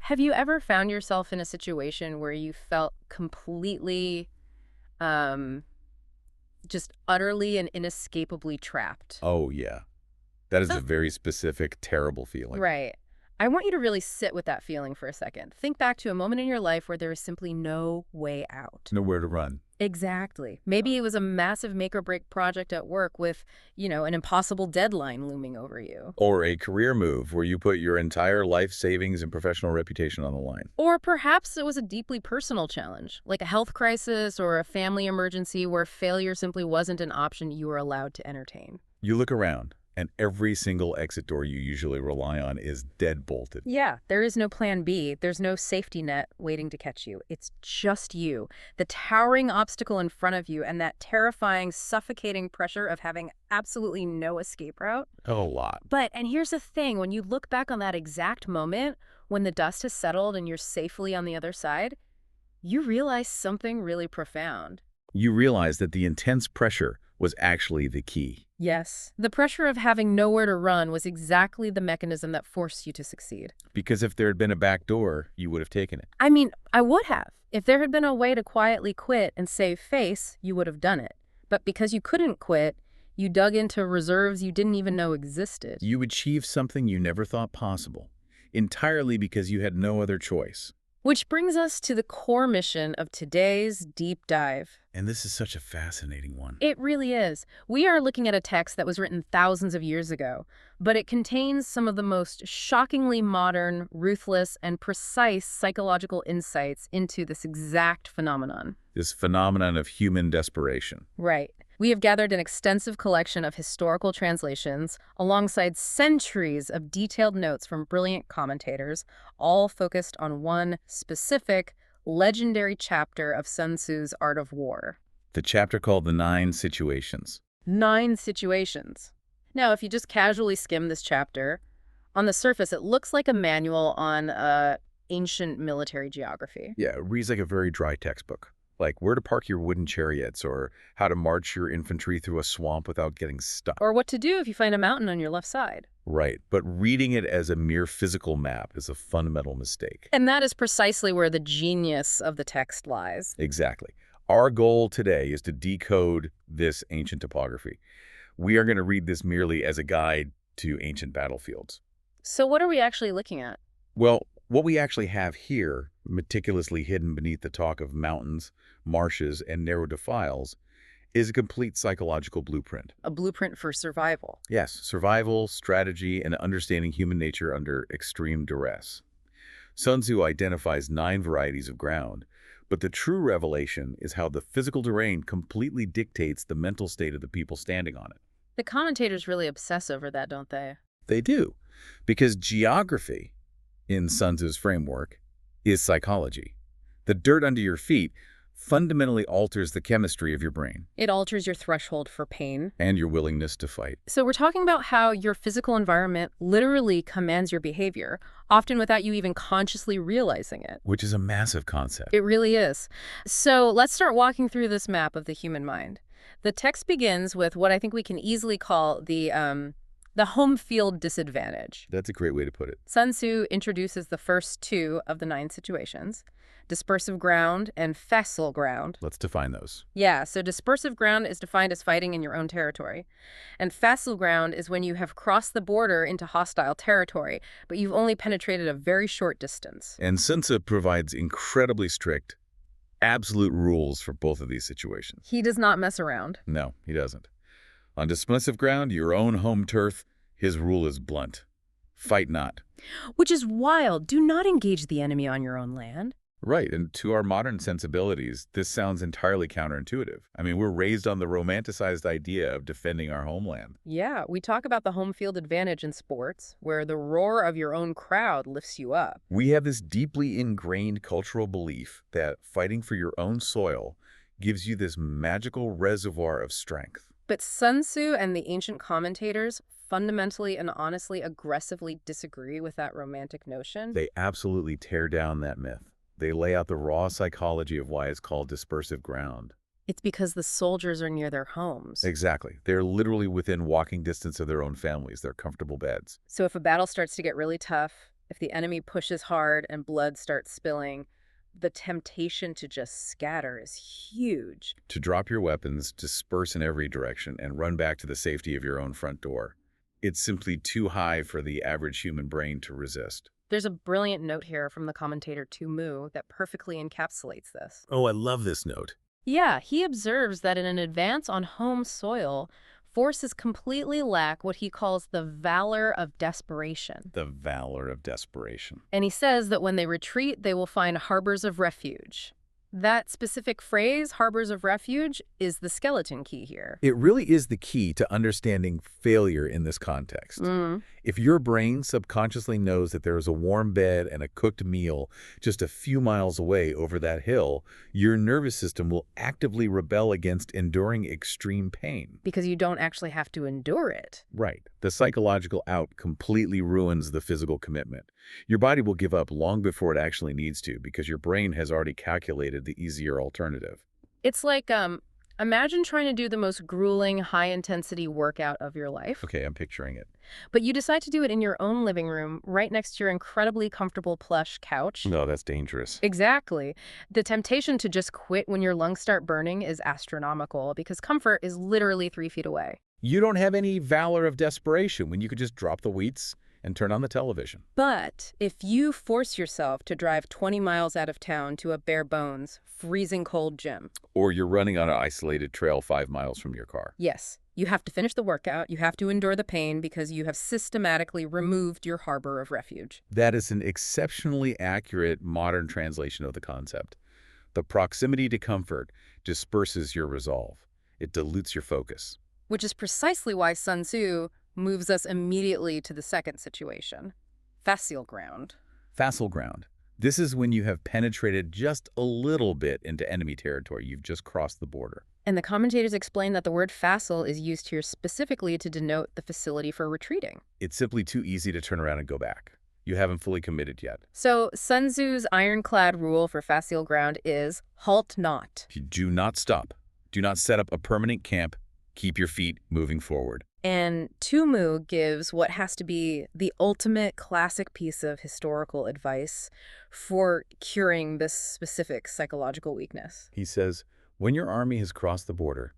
Have you ever found yourself in a situation where you felt completely, um, just utterly and inescapably trapped? Oh, yeah. That is So, a very specific, terrible feeling. right. I want you to really sit with that feeling for a second. Think back to a moment in your life where there is simply no way out. Nowhere to run. Exactly. Maybe it was a massive make or break project at work with, an impossible deadline looming over you. Or a career move where you put your entire life savings and professional reputation on the line. Or perhaps it was a deeply personal challenge, like a health crisis or a family emergency where failure simply wasn't an option you were allowed to entertain. You look around, and every single exit door you usually rely on is dead bolted. Yeah, there is no plan B. There's no safety net waiting to catch you. It's just you, the towering obstacle in front of you, and that terrifying, suffocating pressure of having absolutely no escape route. A lot. And here's the thing, when you look back on that exact moment, when the dust has settled and you're safely on the other side, you realize something really profound. You realize that the intense pressure was actually the key. Yes, the pressure of having nowhere to run was exactly the mechanism that forced you to succeed. Because if there had been a back door, you would have taken it. I mean, I would have. If there had been a way to quietly quit and save face, you would have done it. But because you couldn't quit, you dug into reserves you didn't even know existed. You achieved something you never thought possible, entirely because you had no other choice. Which brings us to the core mission of today's deep dive. And this is such a fascinating one. It really is. We are looking at a text that was written thousands of years ago, but it contains some of the most shockingly modern, ruthless, and precise psychological insights into this exact phenomenon. This phenomenon of human desperation. Right. We have gathered an extensive collection of historical translations alongside centuries of detailed notes from brilliant commentators, all focused on one specific, legendary chapter of Sun Tzu's Art of War. The chapter called The 9 Situations. 9 situations. Now, if you just casually skim this chapter, on the surface it looks like a manual on ancient military geography. Yeah, it reads like a very dry textbook. Like where to park your wooden chariots or how to march your infantry through a swamp without getting stuck. Or what to do if you find a mountain on your left side. Right, but reading it as a mere physical map is a fundamental mistake. And that is precisely where the genius of the text lies. Exactly. Our goal today is to decode this ancient topography. We are going to read this merely as a guide to ancient battlefields. So what are we actually looking at? Well, what we actually have here, meticulously hidden beneath the talk of mountains, marshes, and narrow defiles, is a complete psychological blueprint. A blueprint for survival. Yes, survival, strategy, and understanding human nature under extreme duress. Sun Tzu identifies 9 varieties of ground, but the true revelation is how the physical terrain completely dictates the mental state of the people standing on it. The commentators really obsess over that, don't they? They do, because geography, in Sun Tzu's framework, is psychology. The dirt under your feet fundamentally alters the chemistry of your brain. It alters your threshold for pain. And your willingness to fight. So we're talking about how your physical environment literally commands your behavior, often without you even consciously realizing it. Which is a massive concept. It really is. So let's start walking through this map of the human mind. The text begins with what I think we can easily call the home field disadvantage. That's a great way to put it. Sun Tzu introduces the first 2 of the 9 situations, dispersive ground and facile ground. Let's define those. Yeah, so dispersive ground is defined as fighting in your own territory. And facile ground is when you have crossed the border into hostile territory, but you've only penetrated a very short distance. And Sun Tzu provides incredibly strict, absolute rules for both of these situations. He does not mess around. No, he doesn't. On dispersive ground, your own home turf, his rule is blunt. Fight not. Which is wild. Do not engage the enemy on your own land. Right, and to our modern sensibilities, this sounds entirely counterintuitive. I mean, we're raised on the romanticized idea of defending our homeland. Yeah, we talk about the home field advantage in sports, where the roar of your own crowd lifts you up. We have this deeply ingrained cultural belief that fighting for your own soil gives you this magical reservoir of strength. But Sun Tzu and the ancient commentators fundamentally and honestly aggressively disagree with that romantic notion. They absolutely tear down that myth. They lay out the raw psychology of why it's called dispersive ground. It's because the soldiers are near their homes. Exactly. They're literally within walking distance of their own families, their comfortable beds. So if a battle starts to get really tough, If the enemy pushes hard and blood starts spilling, the temptation to just scatter is huge. To drop your weapons, disperse in every direction, and run back to the safety of your own front door. It's simply too high for the average human brain to resist. There's a brilliant note here from the commentator Tu Mu that perfectly encapsulates this. Oh, I love this note. Yeah, he observes that in an advance on home soil, forces completely lack what he calls the valor of desperation. The valor of desperation. And he says that when they retreat, they will find harbors of refuge. That specific phrase, harbors of refuge, is the skeleton key here. It really is the key to understanding failure in this context. If your brain subconsciously knows that there is a warm bed and a cooked meal just a few miles away over that hill, your nervous system will actively rebel against enduring extreme pain. Because you don't actually have to endure it. Right. The psychological out completely ruins the physical commitment. Your body will give up long before it actually needs to because your brain has already calculated the easier alternative. It's like, imagine trying to do the most grueling, high-intensity workout of your life. Okay, I'm picturing it. But you decide to do it in your own living room, right next to your incredibly comfortable plush couch. No, that's dangerous. Exactly. The temptation to just quit when your lungs start burning is astronomical because comfort is literally 3 feet away. You don't have any valor of desperation when you could just drop the weights and turn on the television. But if you force yourself to drive 20 miles out of town to a bare bones, freezing cold gym. Or you're running on an isolated trail 5 miles from your car. Yes, you have to finish the workout, you have to endure the pain because you have systematically removed your harbor of refuge. That is an exceptionally accurate modern translation of the concept. The proximity to comfort disperses your resolve. It dilutes your focus. Which is precisely why Sun Tzu moves us immediately to the second situation, facile ground. Facile ground. This is when you have penetrated just a little bit into enemy territory. You've just crossed the border. And the commentators explain that the word facile is used here specifically to denote the facility for retreating. It's simply too easy to turn around and go back. You haven't fully committed yet. So Sun Tzu's ironclad rule for facile ground is halt not. You do not stop. Do not set up a permanent camp. Keep your feet moving forward. And Tu Mu gives what has to be the ultimate classic piece of historical advice for curing this specific psychological weakness. He says, when your army has crossed the border,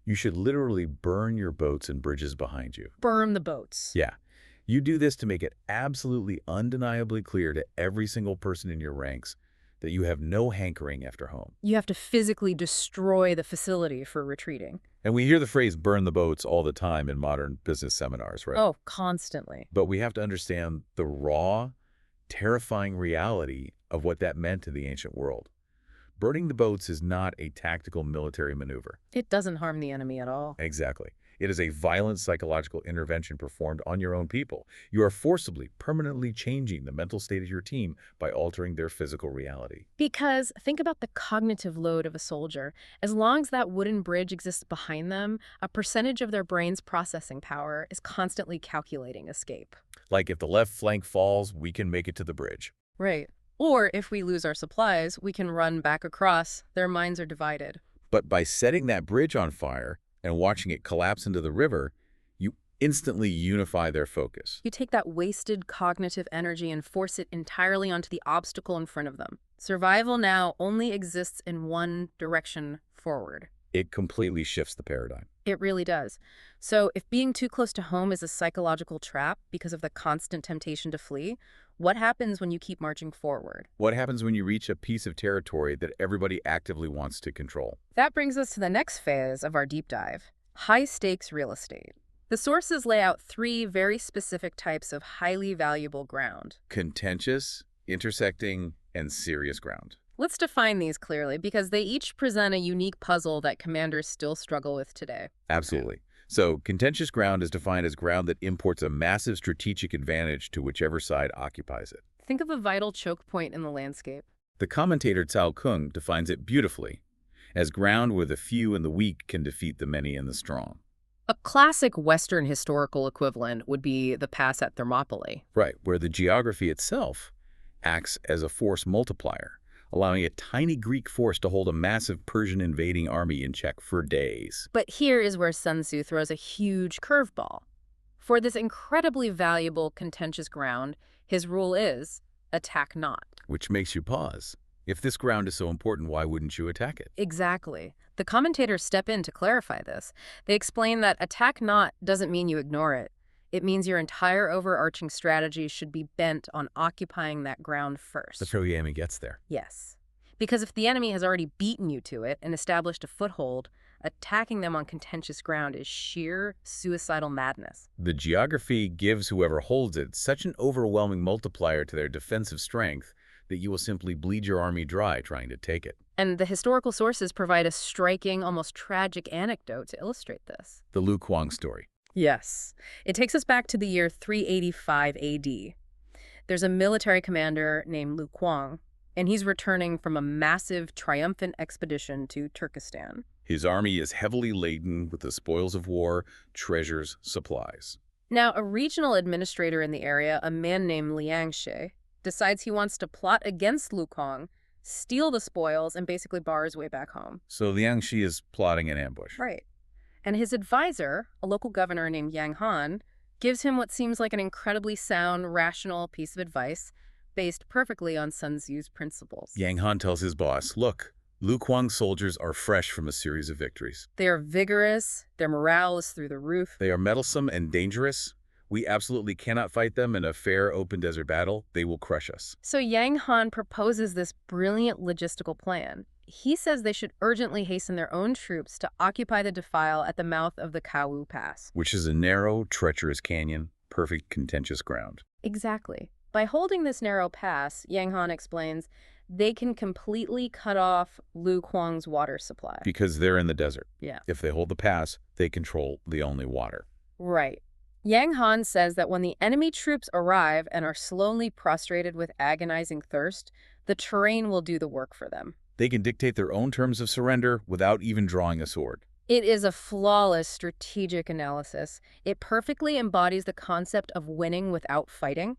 you should literally burn your boats and bridges behind you. Burn the boats. Yeah. You do this to make it absolutely undeniably clear to every single person in your ranks that you have no hankering after home. You have to physically destroy the facility for retreating. And we hear the phrase burn the boats all the time in modern business seminars, right? Oh, constantly. But we have to understand the raw, terrifying reality of what that meant in the ancient world. Burning the boats is not a tactical military maneuver. It doesn't harm the enemy at all. Exactly. It is a violent psychological intervention performed on your own people. You are forcibly, permanently changing the mental state of your team by altering their physical reality. Because think about the cognitive load of a soldier. As long as that wooden bridge exists behind them, a percentage of their brain's processing power is constantly calculating escape. Like if the left flank falls, we can make it to the bridge. Right. Or if we lose our supplies, we can run back across. Their minds are divided. But by setting that bridge on fire and watching it collapse into the river, you instantly unify their focus. You take that wasted cognitive energy and force it entirely onto the obstacle in front of them. Survival now only exists in one direction forward. It completely shifts the paradigm. It really does. So if being too close to home is a psychological trap because of the constant temptation to flee, what happens when you keep marching forward? What happens when you reach a piece of territory that everybody actively wants to control? That brings us to the next phase of our deep dive, high-stakes real estate. The sources lay out 3 very specific types of highly valuable ground. Contentious, intersecting, and serious ground. Let's define these clearly because they each present a unique puzzle that commanders still struggle with today. Absolutely. So, contentious ground is defined as ground that imports a massive strategic advantage to whichever side occupies it. Think of a vital choke point in the landscape. The commentator Cao Kung defines it beautifully as ground where the few and the weak can defeat the many and the strong. A classic Western historical equivalent would be the pass at Thermopylae. Right, where the geography itself acts as a force multiplier, allowing a tiny Greek force to hold a massive Persian invading army in check for days. But here is where Sun Tzu throws a huge curveball. For this incredibly valuable contentious ground, His rule is, attack not. Which makes you pause. If this ground is so important, why wouldn't you attack it? Exactly. The commentators step in to clarify this. They explain that attack not doesn't mean you ignore it. It means your entire overarching strategy should be bent on occupying that ground first. That's how Yami gets there. Yes. Because if the enemy has already beaten you to it and established a foothold, attacking them on contentious ground is sheer suicidal madness. The geography gives whoever holds it such an overwhelming multiplier to their defensive strength that you will simply bleed your army dry trying to take it. And the historical sources provide a striking, almost tragic anecdote to illustrate this. The Lu Kuang story. Yes. It takes us back to the year 385 AD. There's a military commander named Lu Kuang, and he's returning from a massive, triumphant expedition to Turkestan. His army is heavily laden with the spoils of war, treasures, supplies. Now, a regional administrator in the area, a man named Liang Shi, decides he wants to plot against Lu Kuang, steal the spoils, and basically bar his way back home. So Liang Shi is plotting an ambush. Right. And his advisor, a local governor named Yang Han, gives him what seems like an incredibly sound, rational piece of advice based perfectly on Sun Tzu's principles. Yang Han tells his boss, look, Lu Kuang's soldiers are fresh from a series of victories. They are vigorous, their morale is through the roof. They are meddlesome and dangerous. We absolutely cannot fight them in a fair, open desert battle. They will crush us. So Yang Han proposes this brilliant logistical plan. He says they should urgently hasten their own troops to occupy the defile at the mouth of the Kawu Pass. Which is a narrow, treacherous canyon, perfect contentious ground. Exactly. By holding this narrow pass, Yang Han explains, they can completely cut off Lu Kuang's water supply. Because they're in the desert. Yeah. If they hold the pass, they control the only water. Right. Yang Han says that when the enemy troops arrive and are slowly prostrated with agonizing thirst, the terrain will do the work for them. They can dictate their own terms of surrender without even drawing a sword. It is a flawless strategic analysis. It perfectly embodies the concept of winning without fighting.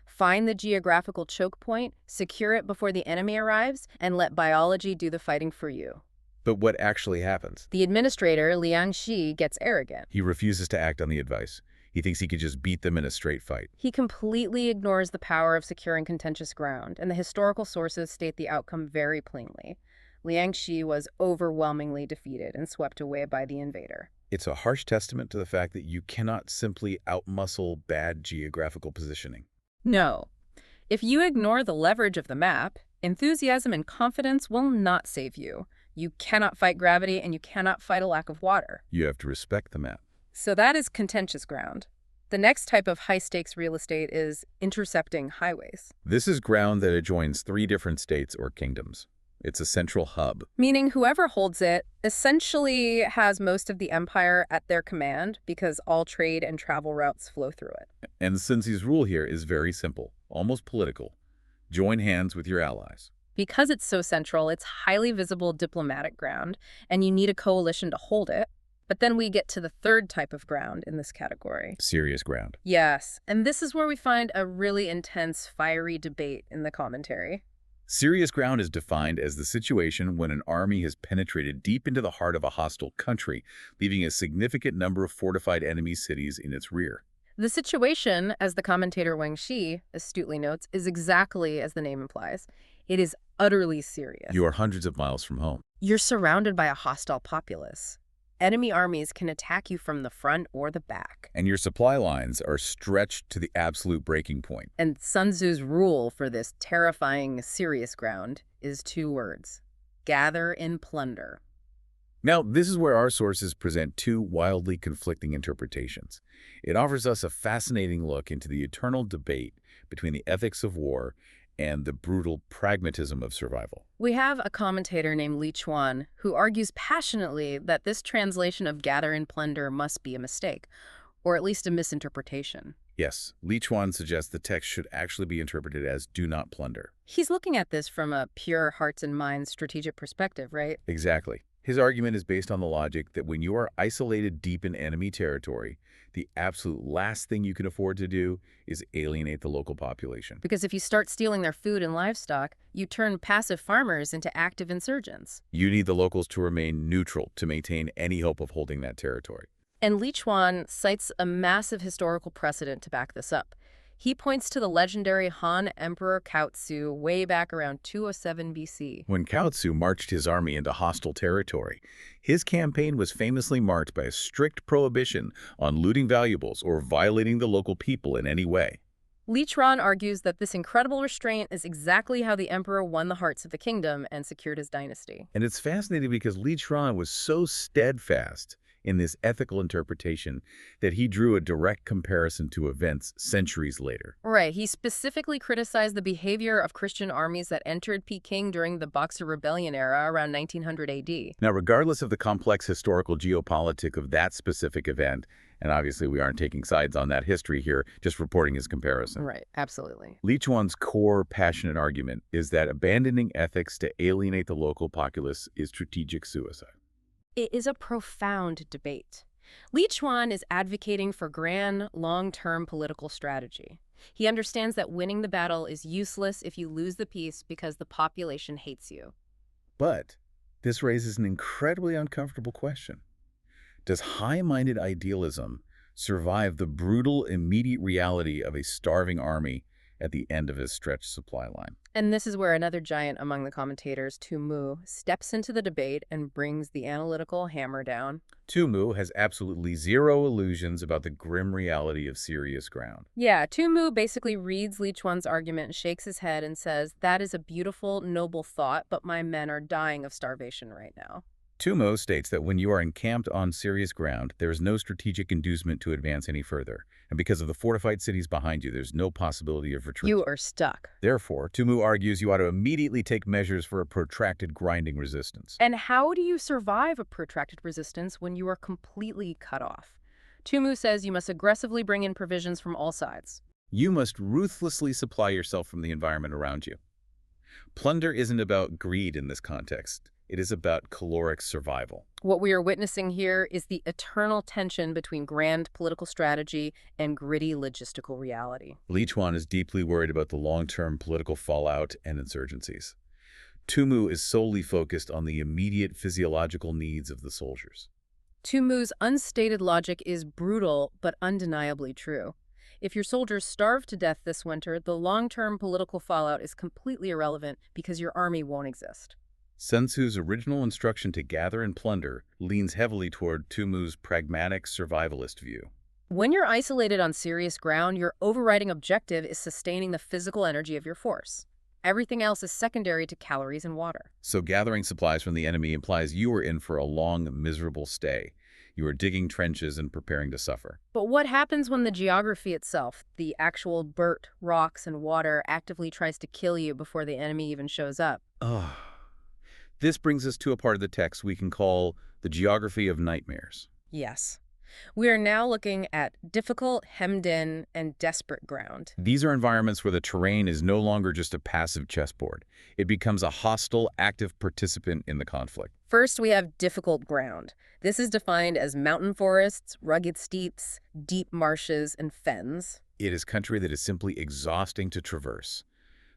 Find the geographical choke point, secure it before the enemy arrives, and let biology do the fighting for you. But what actually happens? The administrator, Liang Shi, gets arrogant. He refuses to act on the advice. He thinks he could just beat them in a straight fight. He completely ignores the power of securing contentious ground, and the historical sources state the outcome very plainly. Liang Shi was overwhelmingly defeated and swept away by the invader. It's a harsh testament to the fact that you cannot simply outmuscle bad geographical positioning. No. If you ignore the leverage of the map, enthusiasm and confidence will not save you. You cannot fight gravity, and you cannot fight a lack of water. You have to respect the map. So that is contentious ground. The next type of high-stakes real estate is intersecting highways. This is ground that adjoins 3 different states or kingdoms. It's a central hub. Meaning whoever holds it essentially has most of the empire at their command because all trade and travel routes flow through it. And Sun Tzu's rule here is very simple, almost political. Join hands with your allies. Because it's so central, it's highly visible diplomatic ground, and you need a coalition to hold it. But then we get to the third type of ground in this category. Serious ground. Yes, and this is where we find a really intense, fiery debate in the commentary. Serious ground is defined as the situation when an army has penetrated deep into the heart of a hostile country, leaving a significant number of fortified enemy cities in its rear. The situation, as the commentator Wang Shi astutely notes, is exactly as the name implies. It is utterly serious. You are hundreds of miles from home. You're surrounded by a hostile populace. Enemy armies can attack you from the front or the back. And your supply lines are stretched to the absolute breaking point. And Sun Tzu's rule for this terrifying, serious ground is 2 words: gather and plunder. Now, this is where our sources present 2 wildly conflicting interpretations. It offers us a fascinating look into the eternal debate between the ethics of war and the brutal pragmatism of survival. We have a commentator named Li Chuan who argues passionately that this translation of gather and plunder must be a mistake, or at least a misinterpretation. Yes, Li Chuan suggests the text should actually be interpreted as do not plunder. He's looking at this from a pure hearts and minds strategic perspective, right? Exactly. His argument is based on the logic that when you are isolated deep in enemy territory, the absolute last thing you can afford to do is alienate the local population. Because if you start stealing their food and livestock, you turn passive farmers into active insurgents. You need the locals to remain neutral to maintain any hope of holding that territory. And Li Chuan cites a massive historical precedent to back this up. He points to the legendary Han Emperor Cao Tzu way back around 207 BC. When Cao Tzu marched his army into hostile territory, his campaign was famously marked by a strict prohibition on looting valuables or violating the local people in any way. Lichuan argues that this incredible restraint is exactly how the emperor won the hearts of the kingdom and secured his dynasty. And it's fascinating because Li Chuan was so steadfast in this ethical interpretation that he drew a direct comparison to events centuries later. Right, he specifically criticized the behavior of Christian armies that entered Peking during the Boxer Rebellion era around 1900 AD. Now, regardless of the complex historical geopolitics of that specific event, and obviously we aren't taking sides on that history here, just reporting his comparison. Right, absolutely. Li Chuan's core passionate argument is that abandoning ethics to alienate the local populace is strategic suicide. It is a profound debate. Li Chuan is advocating for grand, long-term political strategy. He understands that winning the battle is useless if you lose the peace because the population hates you. But this raises an incredibly uncomfortable question. Does high-minded idealism survive the brutal, immediate reality of a starving army at the end of a stretched supply line? And this is where another giant among the commentators, Tu Mu, steps into the debate and brings the analytical hammer down. Tu Mu has absolutely zero illusions about the grim reality of serious ground. Yeah, Tu Mu basically reads Li Chuan's argument, shakes his head, and says, "That is a beautiful, noble thought, but my men are dying of starvation right now." Tu Mu states that when you are encamped on serious ground, there is no strategic inducement to advance any further, and because of the fortified cities behind you, there's no possibility of retreat. You are stuck. Therefore, Tu Mu argues you ought to immediately take measures for a protracted grinding resistance. And how do you survive a protracted resistance when you are completely cut off? Tu Mu says you must aggressively bring in provisions from all sides. You must ruthlessly supply yourself from the environment around you. Plunder isn't about greed in this context. It is about caloric survival. What we are witnessing here is the eternal tension between grand political strategy and gritty logistical reality. Li Chuan is deeply worried about the long-term political fallout and insurgencies. Tu Mu is solely focused on the immediate physiological needs of the soldiers. Tu Mu's unstated logic is brutal but undeniably true. If your soldiers starve to death this winter, the long-term political fallout is completely irrelevant because your army won't exist. Sun Tzu's original instruction to gather and plunder leans heavily toward Tu Mu's pragmatic survivalist view. When you're isolated on serious ground, your overriding objective is sustaining the physical energy of your force. Everything else is secondary to calories and water. So gathering supplies from the enemy implies you are in for a long, miserable stay. You are digging trenches and preparing to suffer. But what happens when the geography itself, the actual dirt, rocks, and water, actively tries to kill you before the enemy even shows up? This brings us to a part of the text we can call the geography of nightmares. Yes. We are now looking at difficult, hemmed-in, and desperate ground. These are environments where the terrain is no longer just a passive chessboard. It becomes a hostile, active participant in the conflict. First, we have difficult ground. This is defined as mountain forests, rugged steeps, deep marshes, and fens. It is country that is simply exhausting to traverse.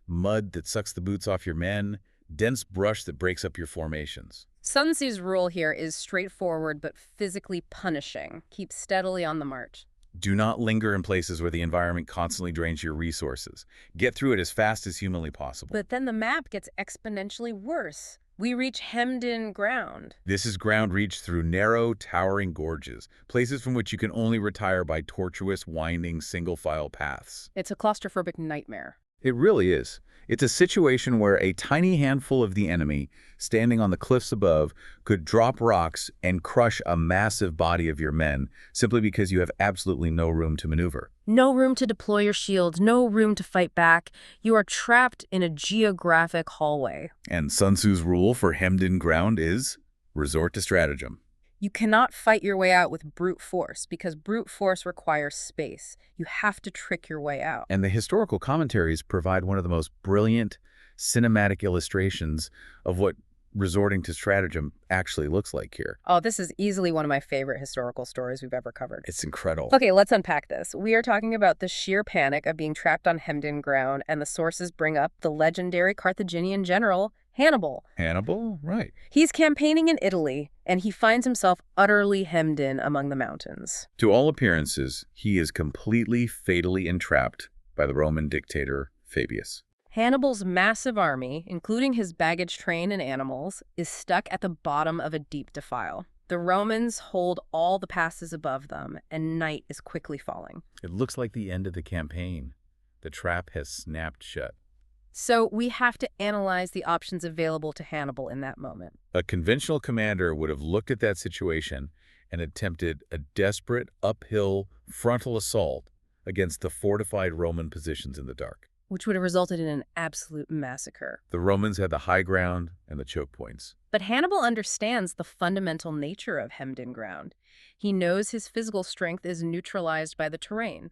Mud that sucks the boots off your men, dense brush that breaks up your formations. Sun Tzu's rule here is straightforward but physically punishing. Keep steadily on the march. Do not linger in places where the environment constantly drains your resources. Get through it as fast as humanly possible. But then the map gets exponentially worse. We reach hemmed-in ground. This is ground reached through narrow, towering gorges, places from which you can only retire by tortuous, winding, single-file paths. It's a claustrophobic nightmare. It really is. It's a situation where a tiny handful of the enemy, standing on the cliffs above, could drop rocks and crush a massive body of your men simply because you have absolutely no room to maneuver. No room to deploy your shields, no room to fight back. You are trapped in a geographic hallway. And Sun Tzu's rule for hemmed-in ground is resort to stratagem. You cannot fight your way out with brute force because brute force requires space. You have to trick your way out. And the historical commentaries provide one of the most brilliant cinematic illustrations of what resorting to stratagem actually looks like here. Oh, this is easily one of my favorite historical stories we've ever covered. It's incredible. Okay, let's unpack this. We are talking about the sheer panic of being trapped on hemmed-in ground, and the sources bring up the legendary Carthaginian general, Hannibal. Hannibal? Right. He's campaigning in Italy, and he finds himself utterly hemmed in among the mountains. To all appearances, he is completely, fatally entrapped by the Roman dictator Fabius. Hannibal's massive army, including his baggage train and animals, is stuck at the bottom of a deep defile. The Romans hold all the passes above them, and night is quickly falling. It looks like the end of the campaign. The trap has snapped shut. So we have to analyze the options available to Hannibal in that moment. A conventional commander would have looked at that situation and attempted a desperate uphill frontal assault against the fortified Roman positions in the dark. Which would have resulted in an absolute massacre. The Romans had the high ground and the choke points. But Hannibal understands the fundamental nature of hemmed-in ground. He knows his physical strength is neutralized by the terrain.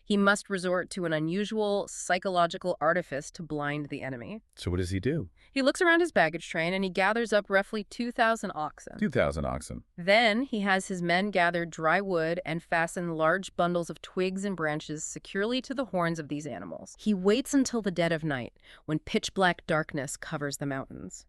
He must resort to an unusual psychological artifice to blind the enemy. So what does he do? He looks around his baggage train and he gathers up roughly 2,000 oxen. 2,000 oxen. Then he has his men gather dry wood and fasten large bundles of twigs and branches securely to the horns of these animals. He waits until the dead of night, when pitch-black darkness covers the mountains.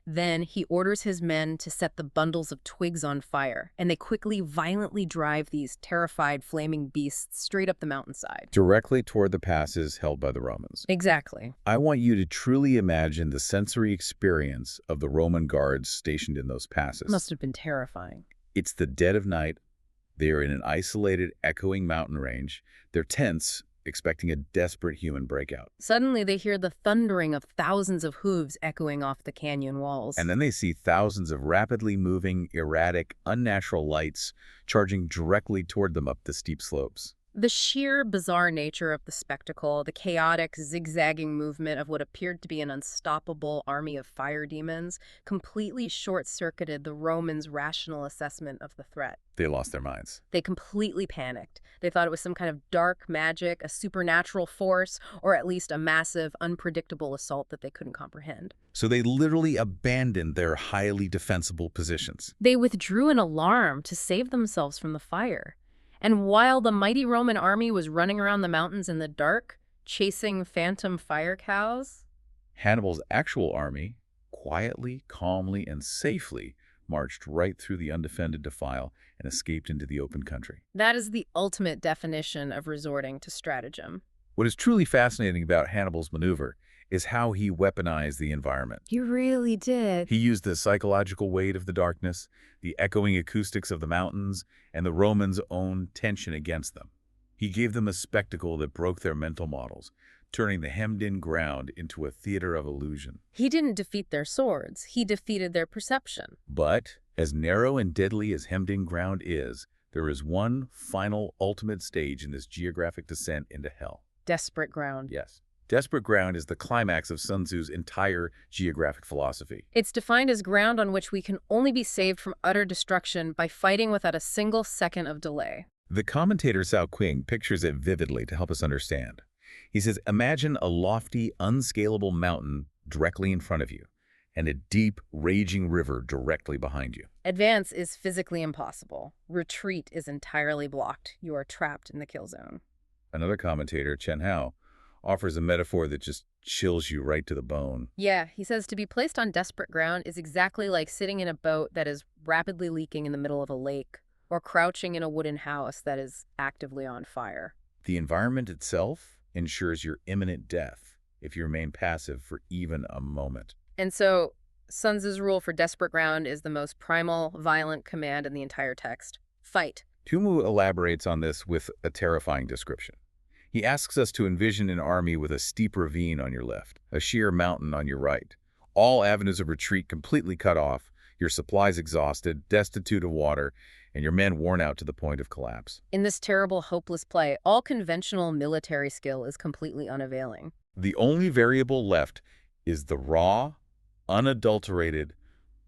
Then he orders his men to set the bundles of twigs on fire, and they quickly, violently drive these terrified, flaming beasts straight up the mountainside. Directly toward the passes held by the Romans. Exactly. I want you to truly imagine the sensory experience of the Roman guards stationed in those passes. Must have been terrifying. It's the dead of night. They are in an isolated, echoing mountain range. They're tense, expecting a desperate human breakout. Suddenly, they hear the thundering of thousands of hooves echoing off the canyon walls. And then they see thousands of rapidly moving, erratic, unnatural lights charging directly toward them up the steep slopes. The sheer, bizarre nature of the spectacle, the chaotic, zigzagging movement of what appeared to be an unstoppable army of fire demons, completely short-circuited the Romans' rational assessment of the threat. They lost their minds. They completely panicked. They thought it was some kind of dark magic, a supernatural force, or at least a massive, unpredictable assault that they couldn't comprehend. So they literally abandoned their highly defensible positions. They withdrew in alarm to save themselves from the fire. And while the mighty Roman army was running around the mountains in the dark, chasing phantom fire cows, Hannibal's actual army quietly, calmly, and safely marched right through the undefended defile and escaped into the open country. that is the ultimate definition of resorting to stratagem. What is truly fascinating about Hannibal's maneuver is how he weaponized the environment. You really did. He used the psychological weight of the darkness, the echoing acoustics of the mountains, and the Romans' own tension against them. He gave them a spectacle that broke their mental models, turning the hemmed-in ground into a theater of illusion. He didn't defeat their swords. He defeated their perception. But, as narrow and deadly as hemmed-in ground is, there is one final, ultimate stage in this geographic descent into hell. Desperate ground. Yes. Desperate ground is the climax of Sun Tzu's entire geographic philosophy. It's defined as ground on which we can only be saved from utter destruction by fighting without a single second of delay. The commentator Cao Qing pictures it vividly to help us understand. He says, imagine a lofty, unscalable mountain directly in front of you, and a deep, raging river directly behind you. Advance is physically impossible. Retreat is entirely blocked. You are trapped in the kill zone. Another commentator, Chen Hao, offers a metaphor that just chills you right to the bone. Yeah, he says to be placed on desperate ground is exactly like sitting in a boat that is rapidly leaking in the middle of a lake, or crouching in a wooden house that is actively on fire. The environment itself ensures your imminent death if you remain passive for even a moment. And so, Sun Tzu's rule for desperate ground is the most primal, violent command in the entire text. Fight. Tumu elaborates on this with a terrifying description. He asks us to envision an army with a steep ravine on your left, a sheer mountain on your right, all avenues of retreat completely cut off, your supplies exhausted, destitute of water, and your men worn out to the point of collapse. In this terrible, hopeless play, all conventional military skill is completely unavailing. The only variable left is the raw, unadulterated,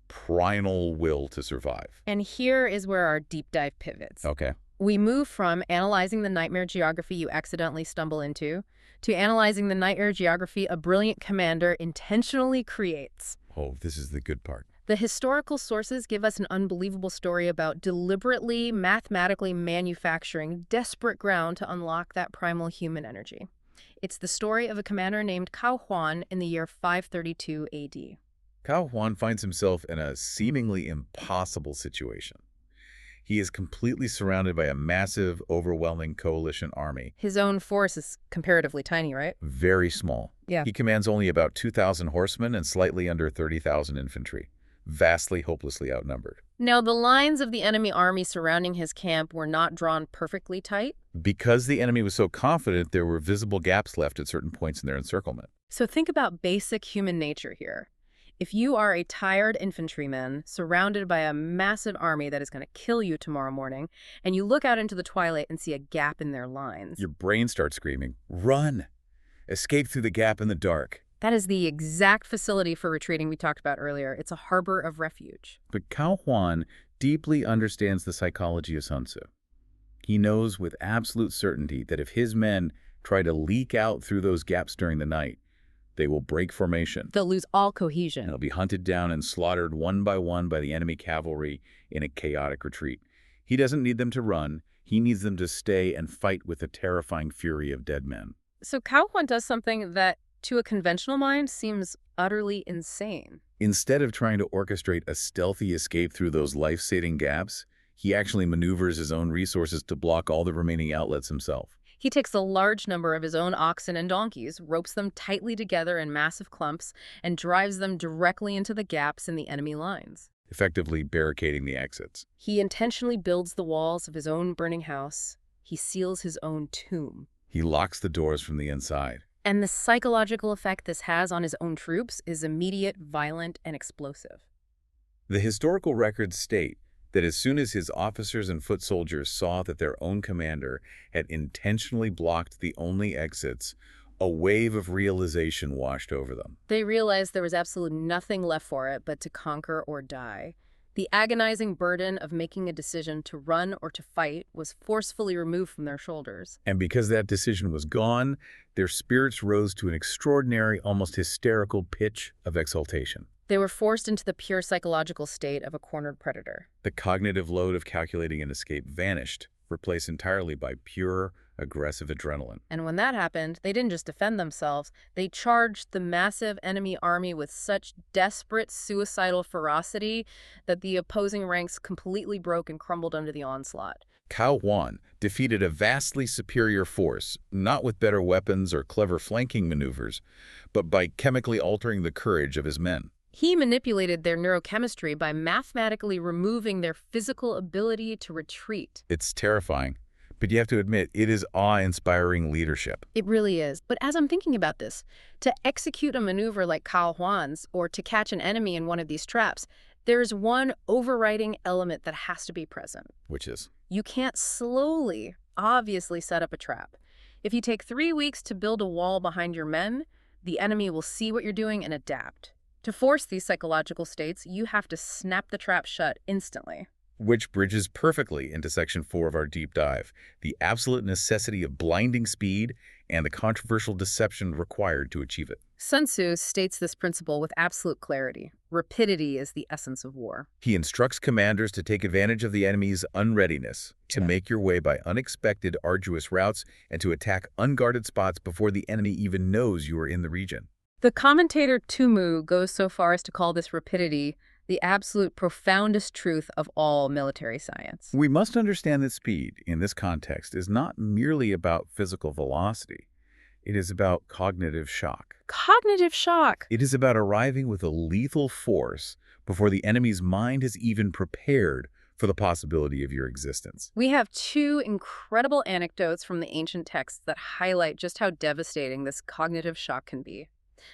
primal will to survive. And here is where our deep dive pivots. Okay. We move from analyzing the nightmare geography you accidentally stumble into to analyzing the nightmare geography a brilliant commander intentionally creates. Oh, this is the good part. The historical sources give us an unbelievable story about deliberately, mathematically manufacturing desperate ground to unlock that primal human energy. It's the story of a commander named Cao Huan in the year 532 AD. Cao Huan finds himself in a seemingly impossible situation. He is completely surrounded by a massive, overwhelming coalition army. His own force is comparatively tiny, right? Very small. Yeah. He commands only about 2,000 horsemen and slightly under 30,000 infantry. Vastly, hopelessly outnumbered. Now, the lines of the enemy army surrounding his camp were not drawn perfectly tight. Because the enemy was so confident, there were visible gaps left at certain points in their encirclement. So think about basic human nature here. If you are a tired infantryman surrounded by a massive army that is going to kill you tomorrow morning, and you look out into the twilight and see a gap in their lines, Your brain starts screaming, "Run! Escape through the gap in the dark." that is the exact facility for retreating we talked about earlier. It's a harbor of refuge. But Cao Huan deeply understands the psychology of Sun Tzu. He knows with absolute certainty that if his men try to leak out through those gaps during the night, they will break formation. They'll lose all And cohesion. they'll be hunted down and slaughtered one by one by the enemy cavalry in a chaotic retreat. He doesn't need them to run. He needs them to stay and fight with the terrifying fury of dead men. So Cao Huan does something that, to a conventional mind, seems utterly insane. Instead of trying to orchestrate a stealthy escape through those life-saving gaps, he actually maneuvers his own resources to block all the remaining outlets himself. He takes a large number of his own oxen and donkeys, ropes them tightly together in massive clumps, and drives them directly into the gaps in the enemy lines. Effectively barricading the exits. He intentionally builds the walls of his own burning house. He seals his own tomb. He locks the doors from the inside. And the psychological effect this has on his own troops is immediate, violent, and explosive. The historical records state that as soon as his officers and foot soldiers saw that their own commander had intentionally blocked the only exits, a wave of realization washed over them. They realized there was absolutely nothing left for it but to conquer or die. The agonizing burden of making a decision to run or to fight was forcefully removed from their shoulders. And because that decision was gone, their spirits rose to an extraordinary, almost hysterical pitch of exultation. They were forced into the pure psychological state of a cornered predator. The cognitive load of calculating an escape vanished, replaced entirely by pure, aggressive adrenaline. And when that happened, they didn't just defend themselves, they charged the massive enemy army with such desperate, suicidal ferocity that the opposing ranks completely broke and crumbled under the onslaught. Cao Huan defeated a vastly superior force, not with better weapons or clever flanking maneuvers, but by chemically altering the courage of his men. He manipulated their neurochemistry by mathematically removing their physical ability to retreat. It's terrifying, but you have to admit, it is awe-inspiring leadership. It really is. But as I'm thinking about this, to execute a maneuver like Cao Huan's or to catch an enemy in one of these traps, there's one overriding element that has to be present. Which is? You can't slowly, obviously set up a trap. If you take 3 weeks to build a wall behind your men, the enemy will see what you're doing and adapt. To force these psychological states, you have to snap the trap shut instantly. Which bridges perfectly into Section 4 of our deep dive, the absolute necessity of blinding speed and the controversial deception required to achieve it. Sun Tzu states this principle with absolute clarity. Rapidity is the essence of war. He instructs commanders to take advantage of the enemy's unreadiness, to make your way by unexpected, arduous routes, and to attack unguarded spots before the enemy even knows you are in the region. The commentator Tumu goes so far as to call this rapidity the absolute profoundest truth of all military science. We must understand that speed, in this context, is not merely about physical velocity. It is about cognitive shock. Cognitive shock! It is about arriving with a lethal force before the enemy's mind has even prepared for the possibility of your existence. We have 2 incredible anecdotes from the ancient texts that highlight just how devastating this cognitive shock can be.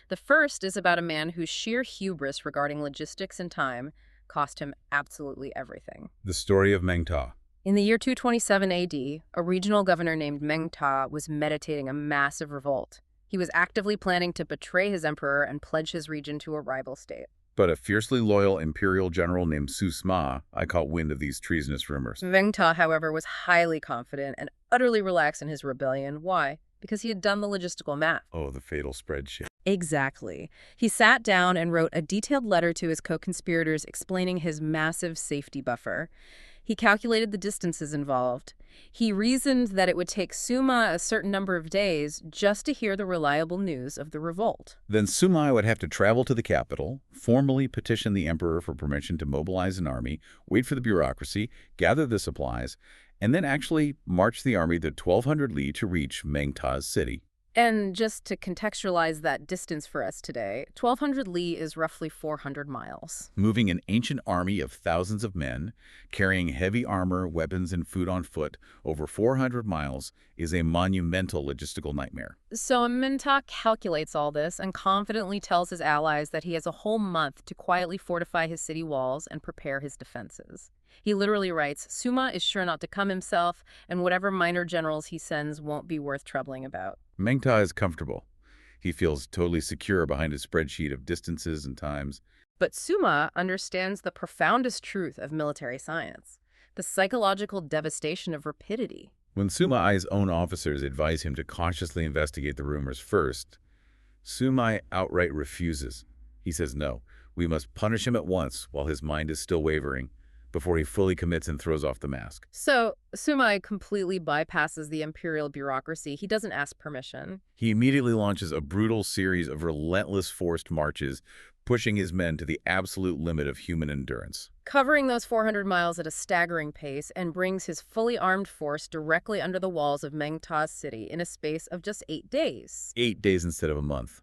The first is about a man whose sheer hubris regarding logistics and time cost him absolutely everything. The story of Meng Ta. In the year 227 AD, a regional governor named Meng Ta was meditating a massive revolt. He was actively planning to betray his emperor and pledge his region to a rival state. But a fiercely loyal imperial general named Su Sma, I caught wind of these treasonous rumors. Meng Ta, however, was highly confident and utterly relaxed in his rebellion. Why? Because he had done the logistical math. Oh, the fatal spreadsheet. Exactly. He sat down and wrote a detailed letter to his co-conspirators explaining his massive safety buffer. He calculated the distances involved. He reasoned that it would take Suma a certain number of days just to hear the reliable news of the revolt. Then Sumai would have to travel to the capital, formally petition the emperor for permission to mobilize an army, wait for the bureaucracy, gather the supplies, and then actually march the army the 1,200 li to reach Mengta's city. And just to contextualize that distance for us today, 1,200 li is roughly 400 miles. Moving an ancient army of thousands of men, carrying heavy armor, weapons, and food on foot over 400 miles is a monumental logistical nightmare. So Mengta calculates all this and confidently tells his allies that he has a whole month to quietly fortify his city walls and prepare his defenses. He literally writes, Suma is sure not to come himself, and whatever minor generals he sends won't be worth troubling about. Mengta is comfortable. He feels totally secure behind his spreadsheet of distances and times. But Suma understands the profoundest truth of military science, the psychological devastation of rapidity. When Sumai's own officers advise him to cautiously investigate the rumors first, Sumai outright refuses. He says no, we must punish him at once while his mind is still wavering, before he fully commits and throws off the mask. So Sumai completely bypasses the imperial bureaucracy. He doesn't ask permission. He immediately launches a brutal series of relentless forced marches, pushing his men to the absolute limit of human endurance. Covering those 400 miles at a staggering pace, and brings his fully armed force directly under the walls of Mengta's city in a space of just 8 days. 8 days instead of a month.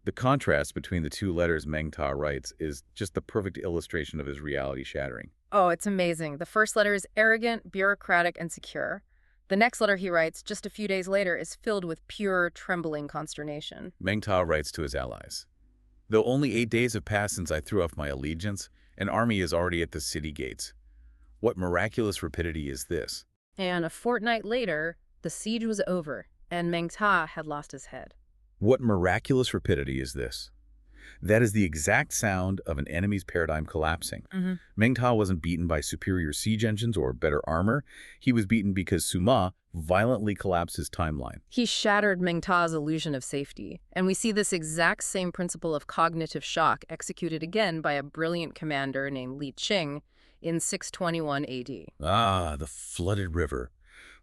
The contrast between the two letters Mengta writes is just the perfect illustration of his reality shattering. Oh, it's amazing. The first letter is arrogant, bureaucratic, and secure. The next letter he writes just a few days later is filled with pure, trembling consternation. Mengta writes to his allies, though only 8 days have passed since I threw off my allegiance, an army is already at the city gates. What miraculous rapidity is this? And a fortnight later, the siege was over, and Mengta had lost his head. What miraculous rapidity is this? That is the exact sound of an enemy's paradigm collapsing. Mengta wasn't beaten by superior siege engines or better armor. He was beaten because Suma violently collapsed his timeline. He shattered Mengta's illusion of safety, and we see this exact same principle of cognitive shock executed again by a brilliant commander named Li Qing in 621 AD. Ah, the flooded river.